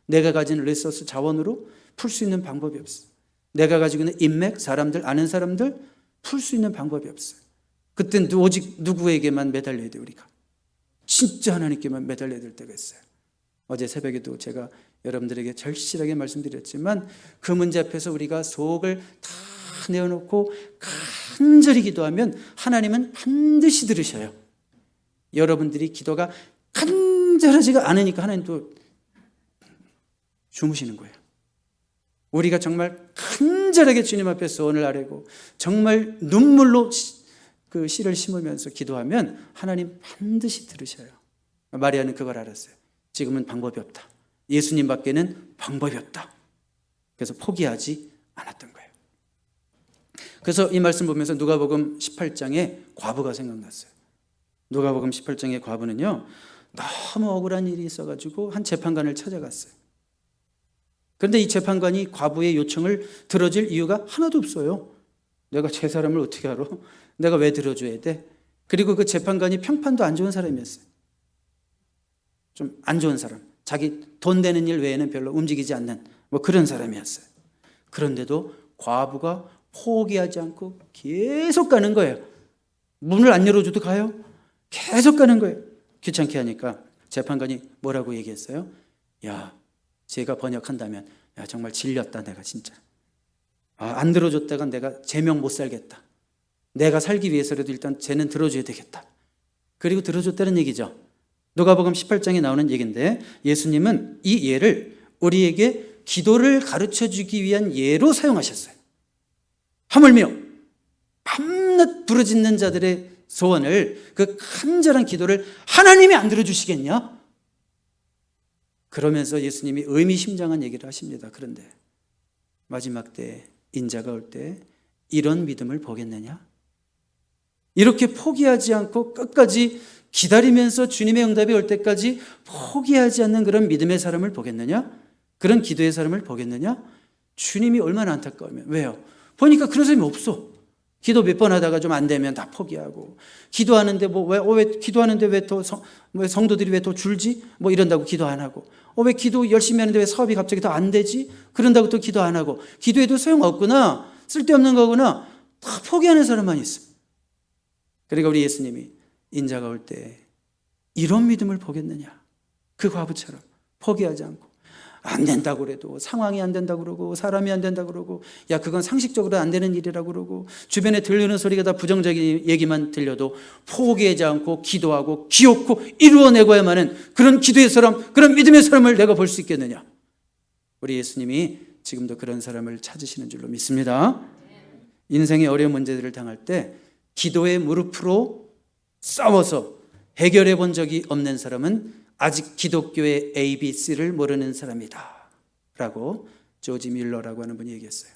Speaker 1: 내가 가진 리소스 자원으로 풀 수 있는 방법이 없어요. 내가 가지고 있는 인맥, 사람들, 아는 사람들 풀 수 있는 방법이 없어요. 그땐 오직 누구에게만 매달려야 돼요, 우리가. 진짜 하나님께만 매달려야 될 때가 있어요. 어제 새벽에도 제가 여러분들에게 절실하게 말씀드렸지만 그 문제 앞에서 우리가 속을 다 내어놓고 간절히 기도하면 하나님은 반드시 들으셔요. 여러분들이 기도가 간절하지가 않으니까 하나님도 주무시는 거예요. 우리가 정말 간절하게 주님 앞에 소원을 아뢰고 정말 눈물로 그 씨를 심으면서 기도하면 하나님 반드시 들으셔요. 마리아는 그걸 알았어요. 지금은 방법이 없다. 예수님 밖에는 방법이 없다. 그래서 포기하지 않았던 거예요. 그래서 이 말씀 보면서 누가복음 18장에 과부가 생각났어요. 누가복음 18장의 과부는요, 너무 억울한 일이 있어가지고 한 재판관을 찾아갔어요. 그런데 이 재판관이 과부의 요청을 들어줄 이유가 하나도 없어요. 내가 제 사람을 어떻게 알아? 내가 왜 들어줘야 돼? 그리고 그 재판관이 평판도 안 좋은 사람이었어요. 좀 안 좋은 사람. 자기 돈 되는 일 외에는 별로 움직이지 않는 뭐 그런 사람이었어요. 그런데도 과부가 포기하지 않고 계속 가는 거예요. 문을 안 열어줘도 가요. 계속 가는 거예요. 귀찮게 하니까 재판관이 뭐라고 얘기했어요? 야, 제가 번역한다면 야, 정말 질렸다 내가 진짜. 안 들어줬다가 내가 제명 못 살겠다. 내가 살기 위해서라도 일단 쟤는 들어줘야 되겠다. 그리고 들어줬다는 얘기죠. 누가복음 18장에 나오는 얘기인데 예수님은 이 예를 우리에게 기도를 가르쳐주기 위한 예로 사용하셨어요. 하물며 밤낮 부르짖는 자들의 소원을, 그 간절한 기도를 하나님이 안 들어주시겠냐? 그러면서 예수님이 의미심장한 얘기를 하십니다. 그런데 마지막 때 인자가 올 때 이런 믿음을 보겠느냐? 이렇게 포기하지 않고 끝까지 기다리면서 주님의 응답이 올 때까지 포기하지 않는 그런 믿음의 사람을 보겠느냐? 그런 기도의 사람을 보겠느냐? 주님이 얼마나 안타까우면. 왜요? 보니까 그런 사람이 없어. 기도 몇 번 하다가 좀 안 되면 다 포기하고, 기도하는데 왜 기도하는데 왜 또 성도들이 왜 더 줄지? 뭐 이런다고 기도 안 하고, 왜 기도 열심히 하는데 왜 사업이 갑자기 더 안 되지? 그런다고 또 기도 안 하고, 기도해도 소용없구나, 쓸데없는 거구나, 다 포기하는 사람만 있어. 그러니까 우리 예수님이 인자가 올 때 이런 믿음을 보겠느냐? 그 과부처럼 포기하지 않고, 안 된다고 그래도, 상황이 안 된다고 그러고, 사람이 안 된다고 그러고, 야 그건 상식적으로 안 되는 일이라고 그러고, 주변에 들리는 소리가 다 부정적인 얘기만 들려도 포기하지 않고 기도하고 기어코 이루어내고야만 하는 그런 기도의 사람, 그런 믿음의 사람을 내가 볼 수 있겠느냐? 우리 예수님이 지금도 그런 사람을 찾으시는 줄로 믿습니다. 인생의 어려운 문제들을 당할 때 기도의 무릎으로 싸워서 해결해 본 적이 없는 사람은 아직 기독교의 ABC를 모르는 사람이다 라고 조지 밀러라고 하는 분이 얘기했어요.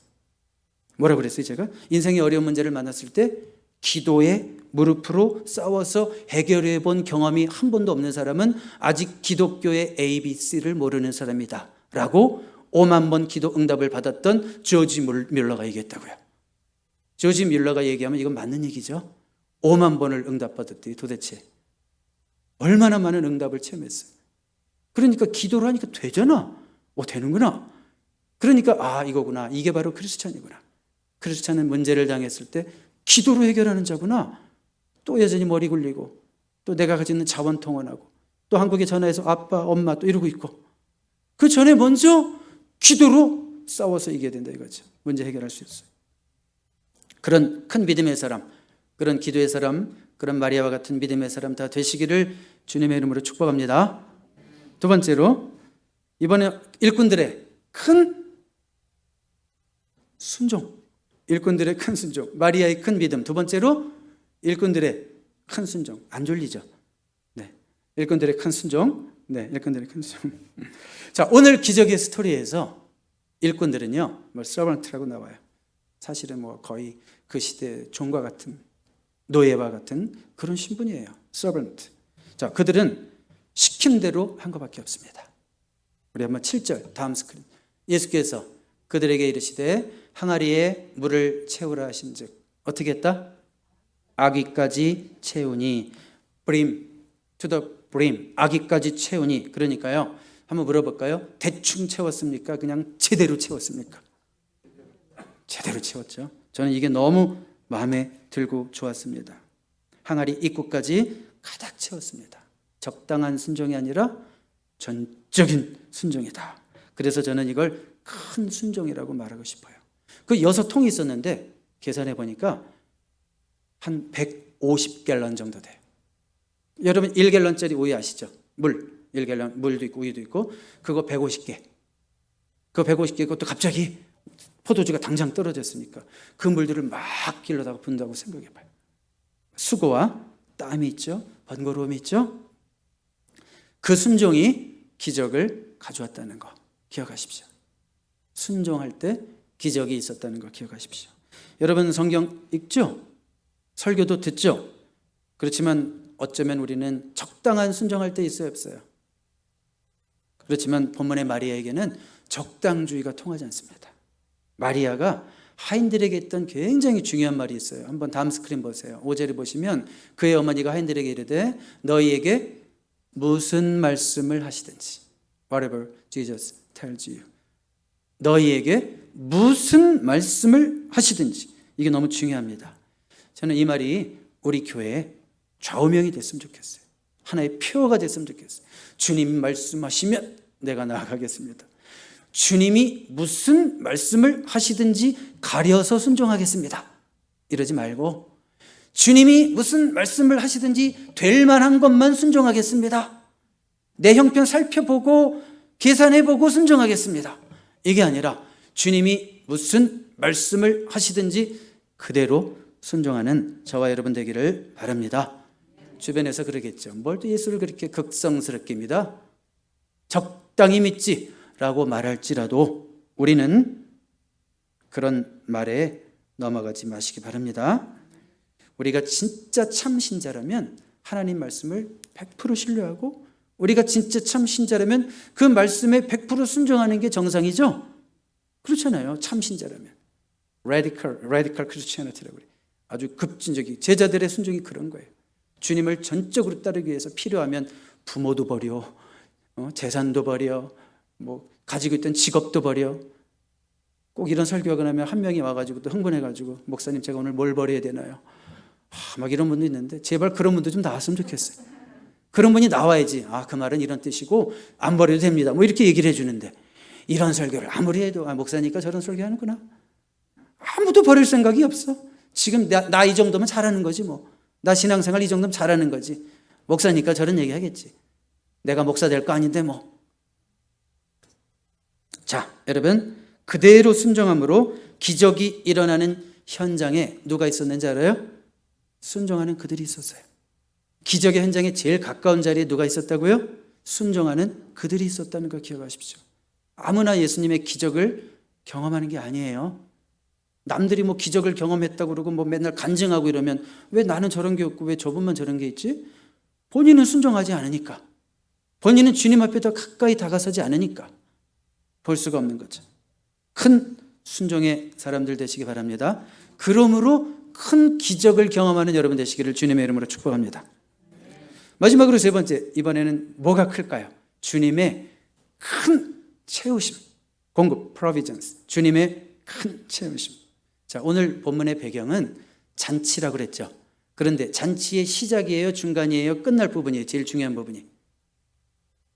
Speaker 1: 뭐라고 그랬어요? 제가 인생의 어려운 문제를 만났을 때 기도의 무릎으로 싸워서 해결해 본 경험이 한 번도 없는 사람은 아직 기독교의 ABC를 모르는 사람이다 라고 5만 번 기도 응답을 받았던 조지 밀러가 얘기했다고요. 조지 밀러가 얘기하면 이건 맞는 얘기죠. 5만 번을 응답받았더니 도대체 얼마나 많은 응답을 체험했어요. 그러니까 기도를 하니까 되잖아. 되는구나. 그러니까 이거구나. 이게 바로 크리스찬이구나. 크리스찬은 문제를 당했을 때 기도로 해결하는 자구나. 또 여전히 머리 굴리고, 또 내가 가지고 있는 자원 통원하고, 또 한국에 전화해서 아빠, 엄마 또 이러고 있고, 그 전에 먼저 기도로 싸워서 이겨야 된다 이거죠. 문제 해결할 수 있어요. 그런 큰 믿음의 사람, 그런 기도의 사람, 그런 마리아와 같은 믿음의 사람 다 되시기를 주님의 이름으로 축복합니다. 두 번째로, 이번에 일꾼들의 큰 순종, 일꾼들의 큰 순종, 마리아의 큰 믿음. 두 번째로 일꾼들의 큰 순종. 안 졸리죠? 네, 일꾼들의 큰 순종. 네, 일꾼들의 큰 순종. 자, 오늘 기적의 스토리에서 일꾼들은요, 서번트라고 나와요. 사실은 거의 그 시대 종과 같은, 노예와 같은 그런 신분이에요. 서번트. 자, 그들은 시킨 대로 한 것밖에 없습니다. 우리 한번 7절 다음 스크린. 예수께서 그들에게 이르시되 항아리에 물을 채우라 하신즉 어떻게 했다? 아기까지 채우니, brim to the brim, 아기까지 채우니. 그러니까요, 한번 물어볼까요? 대충 채웠습니까? 그냥 제대로 채웠습니까? 제대로 채웠죠. 저는 이게 너무 마음에 들고 좋았습니다. 항아리 입구까지 가득 채웠습니다. 적당한 순종이 아니라 전적인 순종이다. 그래서 저는 이걸 큰 순종이라고 말하고 싶어요. 그 6통이 있었는데 계산해 보니까 한 150갤런 정도 돼요. 여러분 1갤런짜리 우유 아시죠? 물 1갤런 물도 있고 우유도 있고 그거 150개. 그 150개 그것도 갑자기 포도주가 당장 떨어졌으니까 그 물들을 막 길러다가 분다고 생각해 봐요. 수고와 땀이 있죠. 번거로움이 있죠. 그 순종이 기적을 가져왔다는 거 기억하십시오. 순종할 때 기적이 있었다는 거 기억하십시오. 여러분 성경 읽죠? 설교도 듣죠? 그렇지만 어쩌면 우리는 적당한 순종할 때 있어요, 없어요? 그렇지만 본문의 마리아에게는 적당주의가 통하지 않습니다. 마리아가 하인들에게 했던 굉장히 중요한 말이 있어요. 한번 다음 스크린 보세요. 5절을 보시면 그의 어머니가 하인들에게 이르되 너희에게 무슨 말씀을 하시든지 whatever Jesus tells you 너희에게 무슨 말씀을 하시든지 이게 너무 중요합니다. 저는 이 말이 우리 교회에 좌우명이 됐으면 좋겠어요. 하나의 표어가 됐으면 좋겠어요. 주님 말씀하시면 내가 나아가겠습니다. 주님이 무슨 말씀을 하시든지 가려서 순종하겠습니다. 이러지 말고 주님이 무슨 말씀을 하시든지 될 만한 것만 순종하겠습니다. 내 형편 살펴보고 계산해보고 순종하겠습니다. 이게 아니라 주님이 무슨 말씀을 하시든지 그대로 순종하는 저와 여러분 되기를 바랍니다. 주변에서 그러겠죠. 뭘 또 예수를 그렇게 극성스럽게 믿어? 적당히 믿지 라고 말할지라도 우리는 그런 말에 넘어가지 마시기 바랍니다. 우리가 진짜 참 신자라면 하나님 말씀을 100% 신뢰하고 우리가 진짜 참 신자라면 그 말씀에 100% 순종하는 게 정상이죠. 그렇잖아요. 참 신자라면 Radical Christianity라고 그래요. 아주 급진적인 제자들의 순종이 그런 거예요. 주님을 전적으로 따르기 위해서 필요하면 부모도 버려, 재산도 버려, 뭐 가지고 있던 직업도 버려. 꼭 이런 설교가 나면 한 명이 와가지고 또 흥분해가지고 목사님 제가 오늘 뭘 버려야 되나요? 막 이런 분도 있는데 제발 그런 분도 좀 나왔으면 좋겠어요. 그런 분이 나와야지 그 말은 이런 뜻이고 안 버려도 됩니다. 뭐 이렇게 얘기를 해주는데 이런 설교를 아무리 해도 목사니까 저런 설교하는구나. 아무도 버릴 생각이 없어. 지금 나 이 정도면 잘하는 거지 뭐. 나 신앙생활 이 정도면 잘하는 거지. 목사니까 저런 얘기 하겠지. 내가 목사 될 거 아닌데 뭐. 자, 여러분 그대로 순종함으로 기적이 일어나는 현장에 누가 있었는지 알아요? 순종하는 그들이 있었어요. 기적의 현장에 제일 가까운 자리에 누가 있었다고요? 순종하는 그들이 있었다는 걸 기억하십시오. 아무나 예수님의 기적을 경험하는 게 아니에요. 남들이 뭐 기적을 경험했다고 그러고 뭐 맨날 간증하고 이러면 왜 나는 저런 게 없고 왜 저분만 저런 게 있지? 본인은 순종하지 않으니까. 본인은 주님 앞에 더 가까이 다가서지 않으니까 볼 수가 없는 거죠. 큰 순종의 사람들 되시기 바랍니다. 그러므로 큰 기적을 경험하는 여러분 되시기를 주님의 이름으로 축복합니다. 마지막으로 세 번째, 이번에는 뭐가 클까요? 주님의 큰 채우심, 공급, provisions, 주님의 큰 채우심. 자, 오늘 본문의 배경은 잔치라고 그랬죠. 그런데 잔치의 시작이에요, 중간이에요, 끝날 부분이에요. 제일 중요한 부분이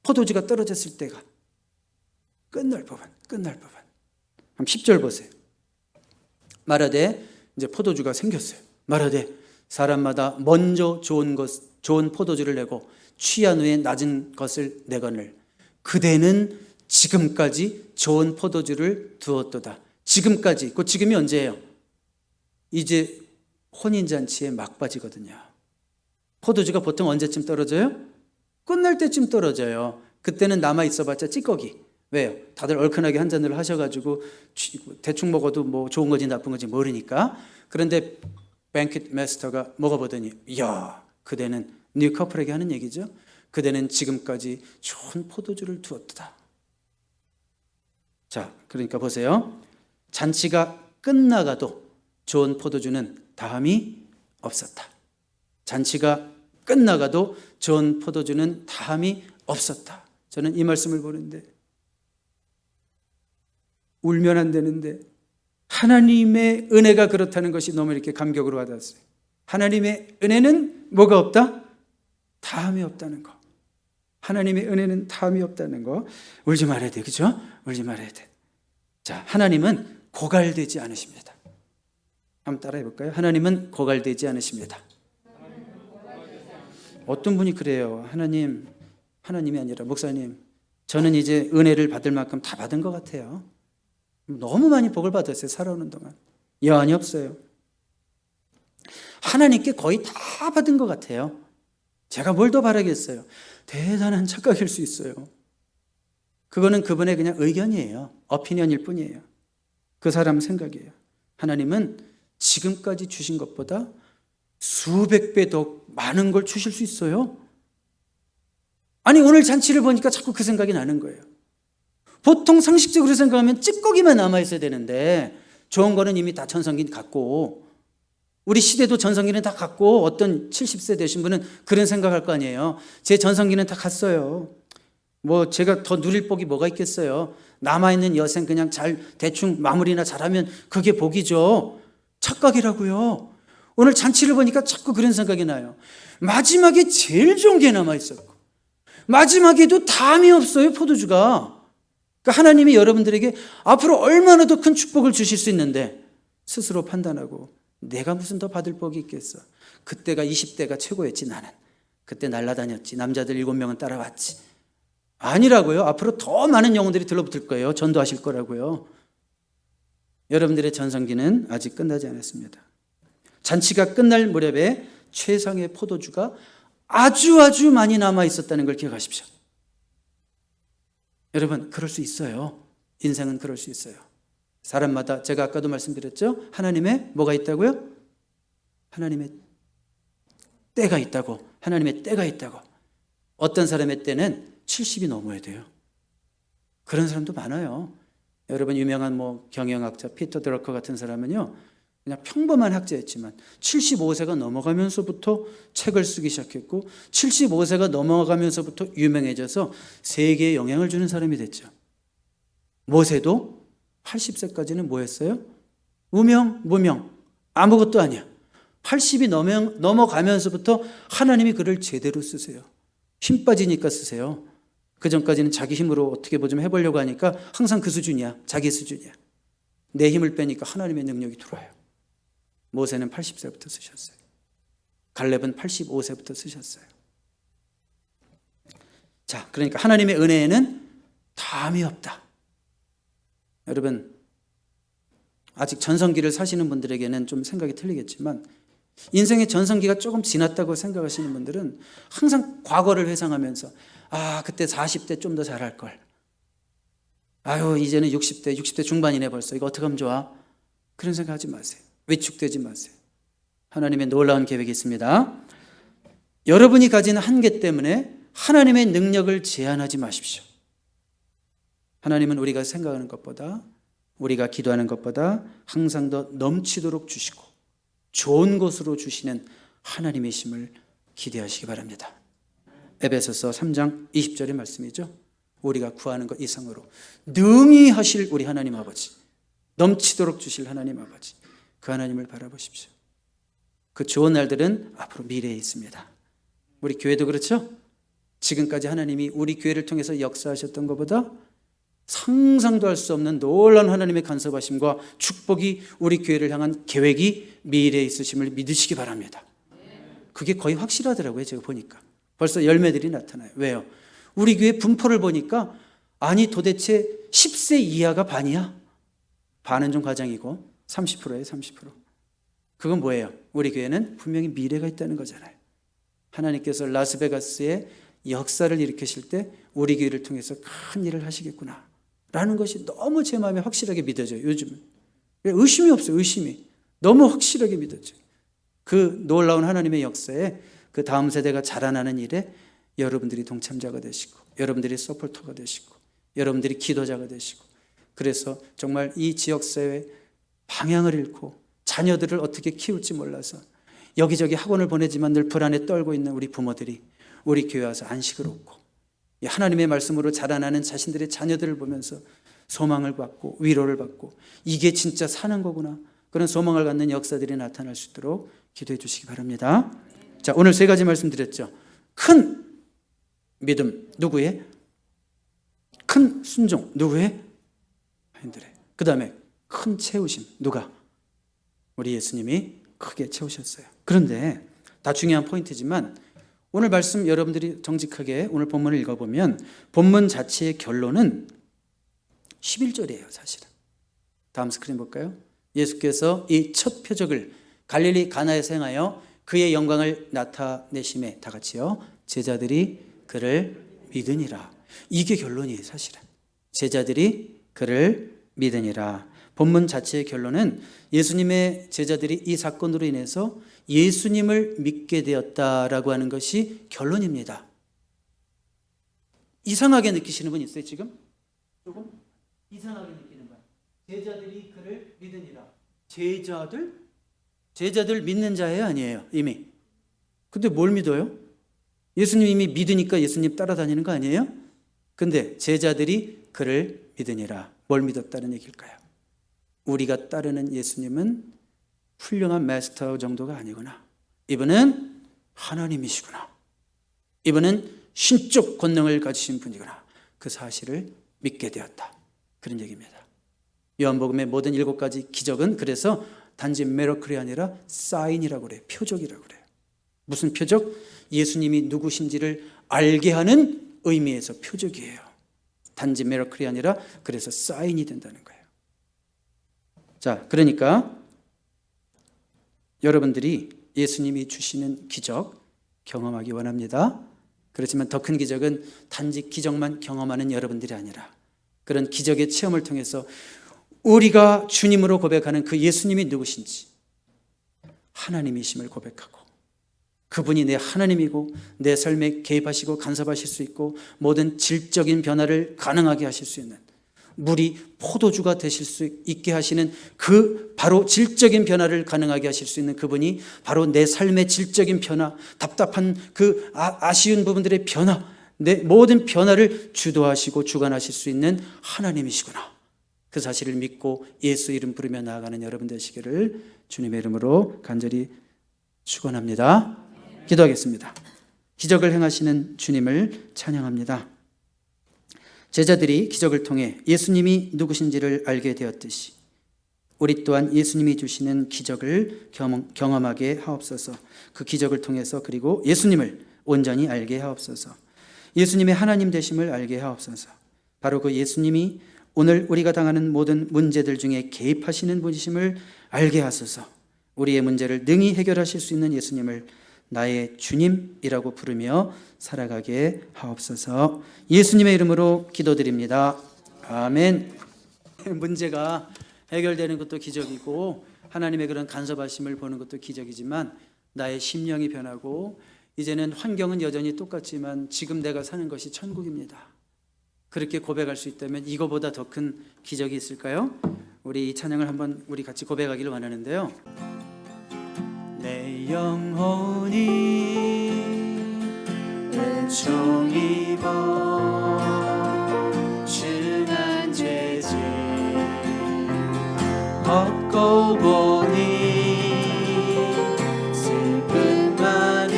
Speaker 1: 포도주가 떨어졌을 때가 끝날 부분. 한번 10절 보세요. 말하되 이제 포도주가 생겼어요. 말하되 사람마다 먼저 좋은 포도주를 내고 취한 후에 낮은 것을 내거늘 그대는 지금까지 좋은 포도주를 두었도다. 지금까지, 그 지금이 언제예요? 이제 혼인잔치의 막바지거든요. 포도주가 보통 언제쯤 떨어져요? 끝날 때쯤 떨어져요. 그때는 남아있어봤자 찌꺼기. 왜요? 다들 얼큰하게 한 잔을 하셔가지고 대충 먹어도 뭐 좋은 건지 나쁜 건지 모르니까. 그런데 뱅킷 마스터가 먹어보더니 이야, 그대는 뉴 커플에게 하는 얘기죠. 그대는 지금까지 좋은 포도주를 두었다. 자, 그러니까 보세요. 잔치가 끝나가도 좋은 포도주는 다함이 없었다. 잔치가 끝나가도 좋은 포도주는 다함이 없었다. 저는 이 말씀을 보는데 울면 안 되는데 하나님의 은혜가 그렇다는 것이 너무 이렇게 감격으로 와닿았어요. 하나님의 은혜는 뭐가 없다? 다함이 없다는 거. 하나님의 은혜는 다함이 없다는 거. 울지 말아야 돼, 그죠? 울지 말아야 돼. 자, 하나님은 고갈되지 않으십니다. 한번 따라해 볼까요? 하나님은 고갈되지 않으십니다. 어떤 분이 그래요. 하나님이 아니라 목사님, 저는 이제 은혜를 받을 만큼 다 받은 것 같아요. 너무 많이 복을 받았어요. 살아오는 동안. 여한이 없어요. 하나님께 거의 다 받은 것 같아요. 제가 뭘 더 바라겠어요. 대단한 착각일 수 있어요. 그거는 그분의 그냥 의견이에요. 어피니언일 뿐이에요. 그 사람 생각이에요. 하나님은 지금까지 주신 것보다 수백 배 더 많은 걸 주실 수 있어요. 아니, 오늘 잔치를 보니까 자꾸 그 생각이 나는 거예요. 보통 상식적으로 생각하면 찌꺼기만 남아있어야 되는데 좋은 거는 이미 다 전성기 갖고, 우리 시대도 전성기는 다 갖고, 어떤 70세 되신 분은 그런 생각할 거 아니에요. 제 전성기는 다 갔어요. 뭐 제가 더 누릴 복이 뭐가 있겠어요. 남아있는 여생 그냥 잘 대충 마무리나 잘하면 그게 복이죠. 착각이라고요. 오늘 잔치를 보니까 자꾸 그런 생각이 나요. 마지막에 제일 좋은 게 남아있었고, 마지막에도 담이 없어요, 포도주가. 그러니까 하나님이 여러분들에게 앞으로 얼마나 더 큰 축복을 주실 수 있는데 스스로 판단하고 내가 무슨 더 받을 복이 있겠어. 그때가 20대가 최고였지. 나는 그때 날라다녔지. 남자들 7명은 따라왔지. 아니라고요. 앞으로 더 많은 영혼들이 들러붙을 거예요. 전도하실 거라고요. 여러분들의 전성기는 아직 끝나지 않았습니다. 잔치가 끝날 무렵에 최상의 포도주가 아주 많이 남아 있었다는 걸 기억하십시오. 여러분, 그럴 수 있어요. 인생은 그럴 수 있어요. 사람마다, 제가 아까도 말씀드렸죠? 하나님의 뭐가 있다고요? 하나님의 때가 있다고. 하나님의 때가 있다고. 어떤 사람의 때는 70이 넘어야 돼요. 그런 사람도 많아요. 여러분, 유명한 경영학자 피터 드러커 같은 사람은요, 그냥 평범한 학자였지만 75세가 넘어가면서부터 책을 쓰기 시작했고, 75세가 넘어가면서부터 유명해져서 세계에 영향을 주는 사람이 됐죠. 모세도 80세까지는 뭐였어요? 무명, 아무것도 아니야. 80이 넘어가면서부터 하나님이 그를 제대로 쓰세요. 힘 빠지니까 쓰세요. 그 전까지는 자기 힘으로 어떻게 좀 해보려고 하니까 항상 그 수준이야. 자기 수준이야. 내 힘을 빼니까 하나님의 능력이 들어와요. 모세는 80세부터 쓰셨어요. 갈렙은 85세부터 쓰셨어요. 자, 그러니까 하나님의 은혜에는 담이 없다. 여러분, 아직 전성기를 사시는 분들에게는 좀 생각이 틀리겠지만, 인생의 전성기가 조금 지났다고 생각하시는 분들은 항상 과거를 회상하면서, 그때 40대 좀 더 잘할 걸. 이제는 60대 중반이네 벌써. 이거 어떻게 하면 좋아? 그런 생각하지 마세요. 위축되지 마세요. 하나님의 놀라운 계획이 있습니다. 여러분이 가진 한계 때문에 하나님의 능력을 제한하지 마십시오. 하나님은 우리가 생각하는 것보다, 우리가 기도하는 것보다 항상 더 넘치도록 주시고 좋은 것으로 주시는 하나님의 힘을 기대하시기 바랍니다. 에베소서 3장 20절의 말씀이죠. 우리가 구하는 것 이상으로 능히 하실 우리 하나님 아버지, 넘치도록 주실 하나님 아버지, 그 하나님을 바라보십시오. 그 좋은 날들은 앞으로 미래에 있습니다. 우리 교회도 그렇죠? 지금까지 하나님이 우리 교회를 통해서 역사하셨던 것보다 상상도 할 수 없는 놀라운 하나님의 간섭하심과 축복이 우리 교회를 향한 계획이 미래에 있으심을 믿으시기 바랍니다. 그게 거의 확실하더라고요. 제가 보니까 벌써 열매들이 나타나요. 왜요? 우리 교회 분포를 보니까 도대체 10세 이하가 반이야. 반은 좀 과장이고 30%예요. 30%. 그건 뭐예요? 우리 교회는 분명히 미래가 있다는 거잖아요. 하나님께서 라스베가스에 역사를 일으키실 때 우리 교회를 통해서 큰 일을 하시겠구나 라는 것이 너무 제 마음에 확실하게 믿어져요. 요즘은 의심이 없어요. 의심이 너무 확실하게 믿어져요. 그 놀라운 하나님의 역사에 그 다음 세대가 자라나는 일에 여러분들이 동참자가 되시고, 여러분들이 서포터가 되시고, 여러분들이 기도자가 되시고, 그래서 정말 이 지역사회의 방향을 잃고 자녀들을 어떻게 키울지 몰라서 여기저기 학원을 보내지만 늘 불안에 떨고 있는 우리 부모들이 우리 교회 와서 안식을 얻고 하나님의 말씀으로 자라나는 자신들의 자녀들을 보면서 소망을 받고 위로를 받고, 이게 진짜 사는 거구나, 그런 소망을 갖는 역사들이 나타날 수 있도록 기도해 주시기 바랍니다. 자, 오늘 세 가지 말씀드렸죠. 큰 믿음, 누구의? 큰 순종, 누구의? 하나님들의. 그 다음에 큰 채우심, 누가? 우리 예수님이 크게 채우셨어요. 그런데 다 중요한 포인트지만 오늘 말씀 여러분들이 정직하게 오늘 본문을 읽어보면 본문 자체의 결론은 11절이에요. 사실은. 다음 스크린 볼까요? 예수께서 이 첫 표적을 갈릴리 가나에서 행하여 그의 영광을 나타내심에 다 같이요, 제자들이 그를 믿으니라. 이게 결론이에요. 사실은. 제자들이 그를 믿으니라. 본문 자체의 결론은 예수님의 제자들이 이 사건으로 인해서 예수님을 믿게 되었다라고 하는 것이 결론입니다. 이상하게 느끼시는 분 있어요 지금? 조금 이상하게 느끼는 분. 제자들이 그를 믿으니라. 제자들 믿는 자예요 아니에요? 이미. 근데 뭘 믿어요? 예수님 이미 믿으니까 예수님 따라다니는 거 아니에요? 근데 제자들이 그를 믿으니라. 뭘 믿었다는 얘기일까요? 우리가 따르는 예수님은 훌륭한 마스터 정도가 아니구나. 이분은 하나님이시구나. 이분은 신적 권능을 가지신 분이구나. 그 사실을 믿게 되었다. 그런 얘기입니다. 요한복음의 모든 7가지 기적은 그래서 단지 미러클이 아니라 사인이라고 그래요. 표적이라고 그래요. 무슨 표적? 예수님이 누구신지를 알게 하는 의미에서 표적이에요. 단지 미러클이 아니라 그래서 사인이 된다는 거예요. 자, 그러니까 여러분들이 예수님이 주시는 기적 경험하기 원합니다. 그렇지만 더 큰 기적은 단지 기적만 경험하는 여러분들이 아니라 그런 기적의 체험을 통해서 우리가 주님으로 고백하는 그 예수님이 누구신지, 하나님이심을 고백하고 그분이 내 하나님이고 내 삶에 개입하시고 간섭하실 수 있고 모든 질적인 변화를 가능하게 하실 수 있는, 물이 포도주가 되실 수 있게 하시는 그 바로 질적인 변화를 가능하게 하실 수 있는 그분이 바로 내 삶의 질적인 변화, 답답한 그 아쉬운 부분들의 변화, 내 모든 변화를 주도하시고 주관하실 수 있는 하나님이시구나. 그 사실을 믿고 예수 이름 부르며 나아가는 여러분 되시기를 주님의 이름으로 간절히 축원합니다. 기도하겠습니다. 기적을 행하시는 주님을 찬양합니다. 제자들이 기적을 통해 예수님이 누구신지를 알게 되었듯이 우리 또한 예수님이 주시는 기적을 경험하게 하옵소서. 그 기적을 통해서 그리고 예수님을 온전히 알게 하옵소서. 예수님의 하나님 되심을 알게 하옵소서. 바로 그 예수님이 오늘 우리가 당하는 모든 문제들 중에 개입하시는 분이심을 알게 하소서. 우리의 문제를 능히 해결하실 수 있는 예수님을 나의 주님이라고 부르며 살아가게 하옵소서. 예수님의 이름으로 기도드립니다. 아멘. 문제가 해결되는 것도 기적이고 하나님의 그런 간섭하심을 보는 것도 기적이지만 나의 심령이 변하고 이제는 환경은 여전히 똑같지만 지금 내가 사는 것이 천국입니다. 그렇게 고백할 수 있다면 이거보다 더 큰 기적이 있을까요? 우리 이 찬양을 한번 우리 같이 고백하기를 원하는데요. 내 영혼이 은총 입어 중한 죄짐 벗고 보니 슬픈 많은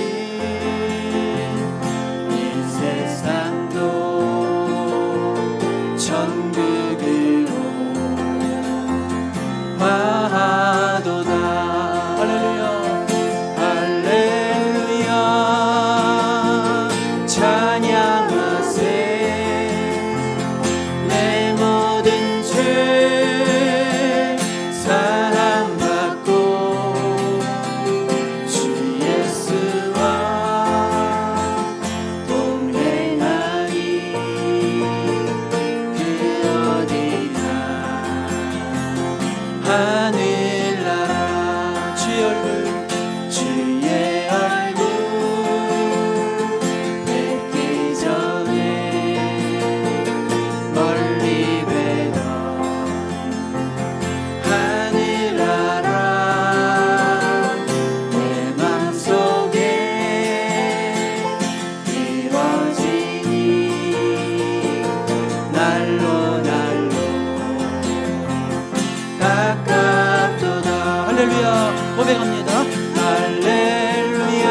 Speaker 1: 이 세상도 천국으로 화하도다. 할렐루야. 하늘나라 주의 얼굴 뵙기 전에 멀리 뵈던 하늘나라 내 맘속에 이루어지니 날로 가깝도다. 할렐루야. 고백합니다. 할렐루야.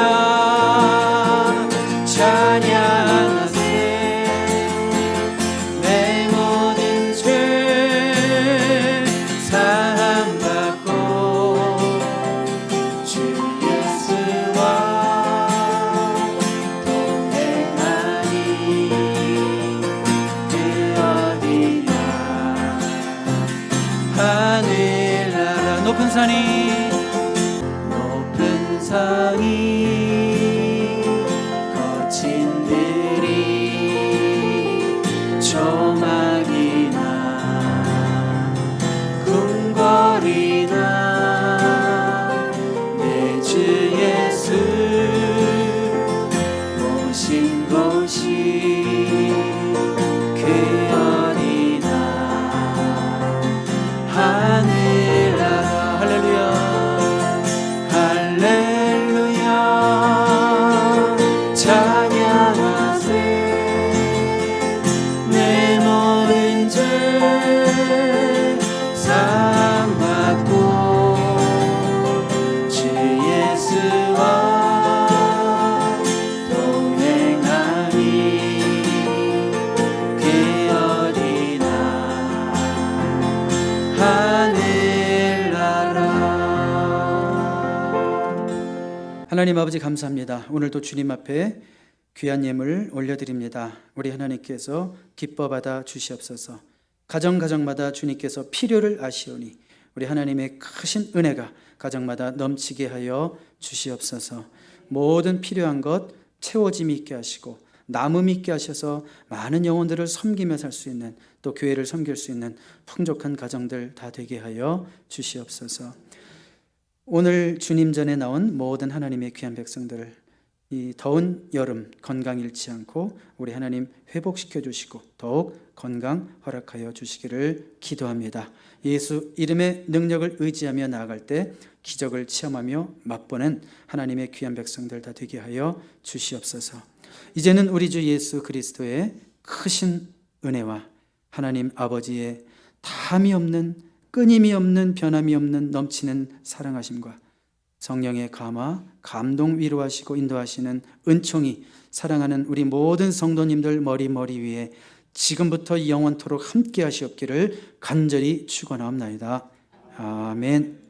Speaker 1: 찬양하세. 내 모든 죄 사함받고 주 예수와 높은 산이 거친 들이 조망이나 궁궐이나 내 주 예수 오신 곳이 그 어디나 하늘나라 할렐루야 할렐루야 찬양하세 내 모든 죄 사함받고 주 예수와 동행하니 그 어디나 하늘나라. 하나님 아버지 감사합니다. 오늘도 주님 앞에 귀한 예물 올려드립니다. 우리 하나님께서 기뻐 받아 주시옵소서. 가정마다 주님께서 필요를 아시오니 우리 하나님의 크신 은혜가 가정마다 넘치게 하여 주시옵소서. 모든 필요한 것 채워짐이 있게 하시고 남음이 있게 하셔서 많은 영혼들을 섬기며 살 수 있는, 또 교회를 섬길 수 있는 풍족한 가정들 다 되게 하여 주시옵소서. 오늘 주님 전에 나온 모든 하나님의 귀한 백성들, 이 더운 여름 건강 잃지 않고 우리 하나님 회복시켜 주시고 더욱 건강 허락하여 주시기를 기도합니다. 예수 이름의 능력을 의지하며 나아갈 때 기적을 체험하며 맛보는 하나님의 귀한 백성들 다 되게 하여 주시옵소서. 이제는 우리 주 예수 그리스도의 크신 은혜와 하나님 아버지의 다함이 없는, 끊임이 없는, 변함이 없는 넘치는 사랑하심과 성령의 감화, 감동, 위로하시고 인도하시는 은총이 사랑하는 우리 모든 성도님들 머리 위에 지금부터 영원토록 함께 하시옵기를 간절히 축원하옵나이다. 아멘.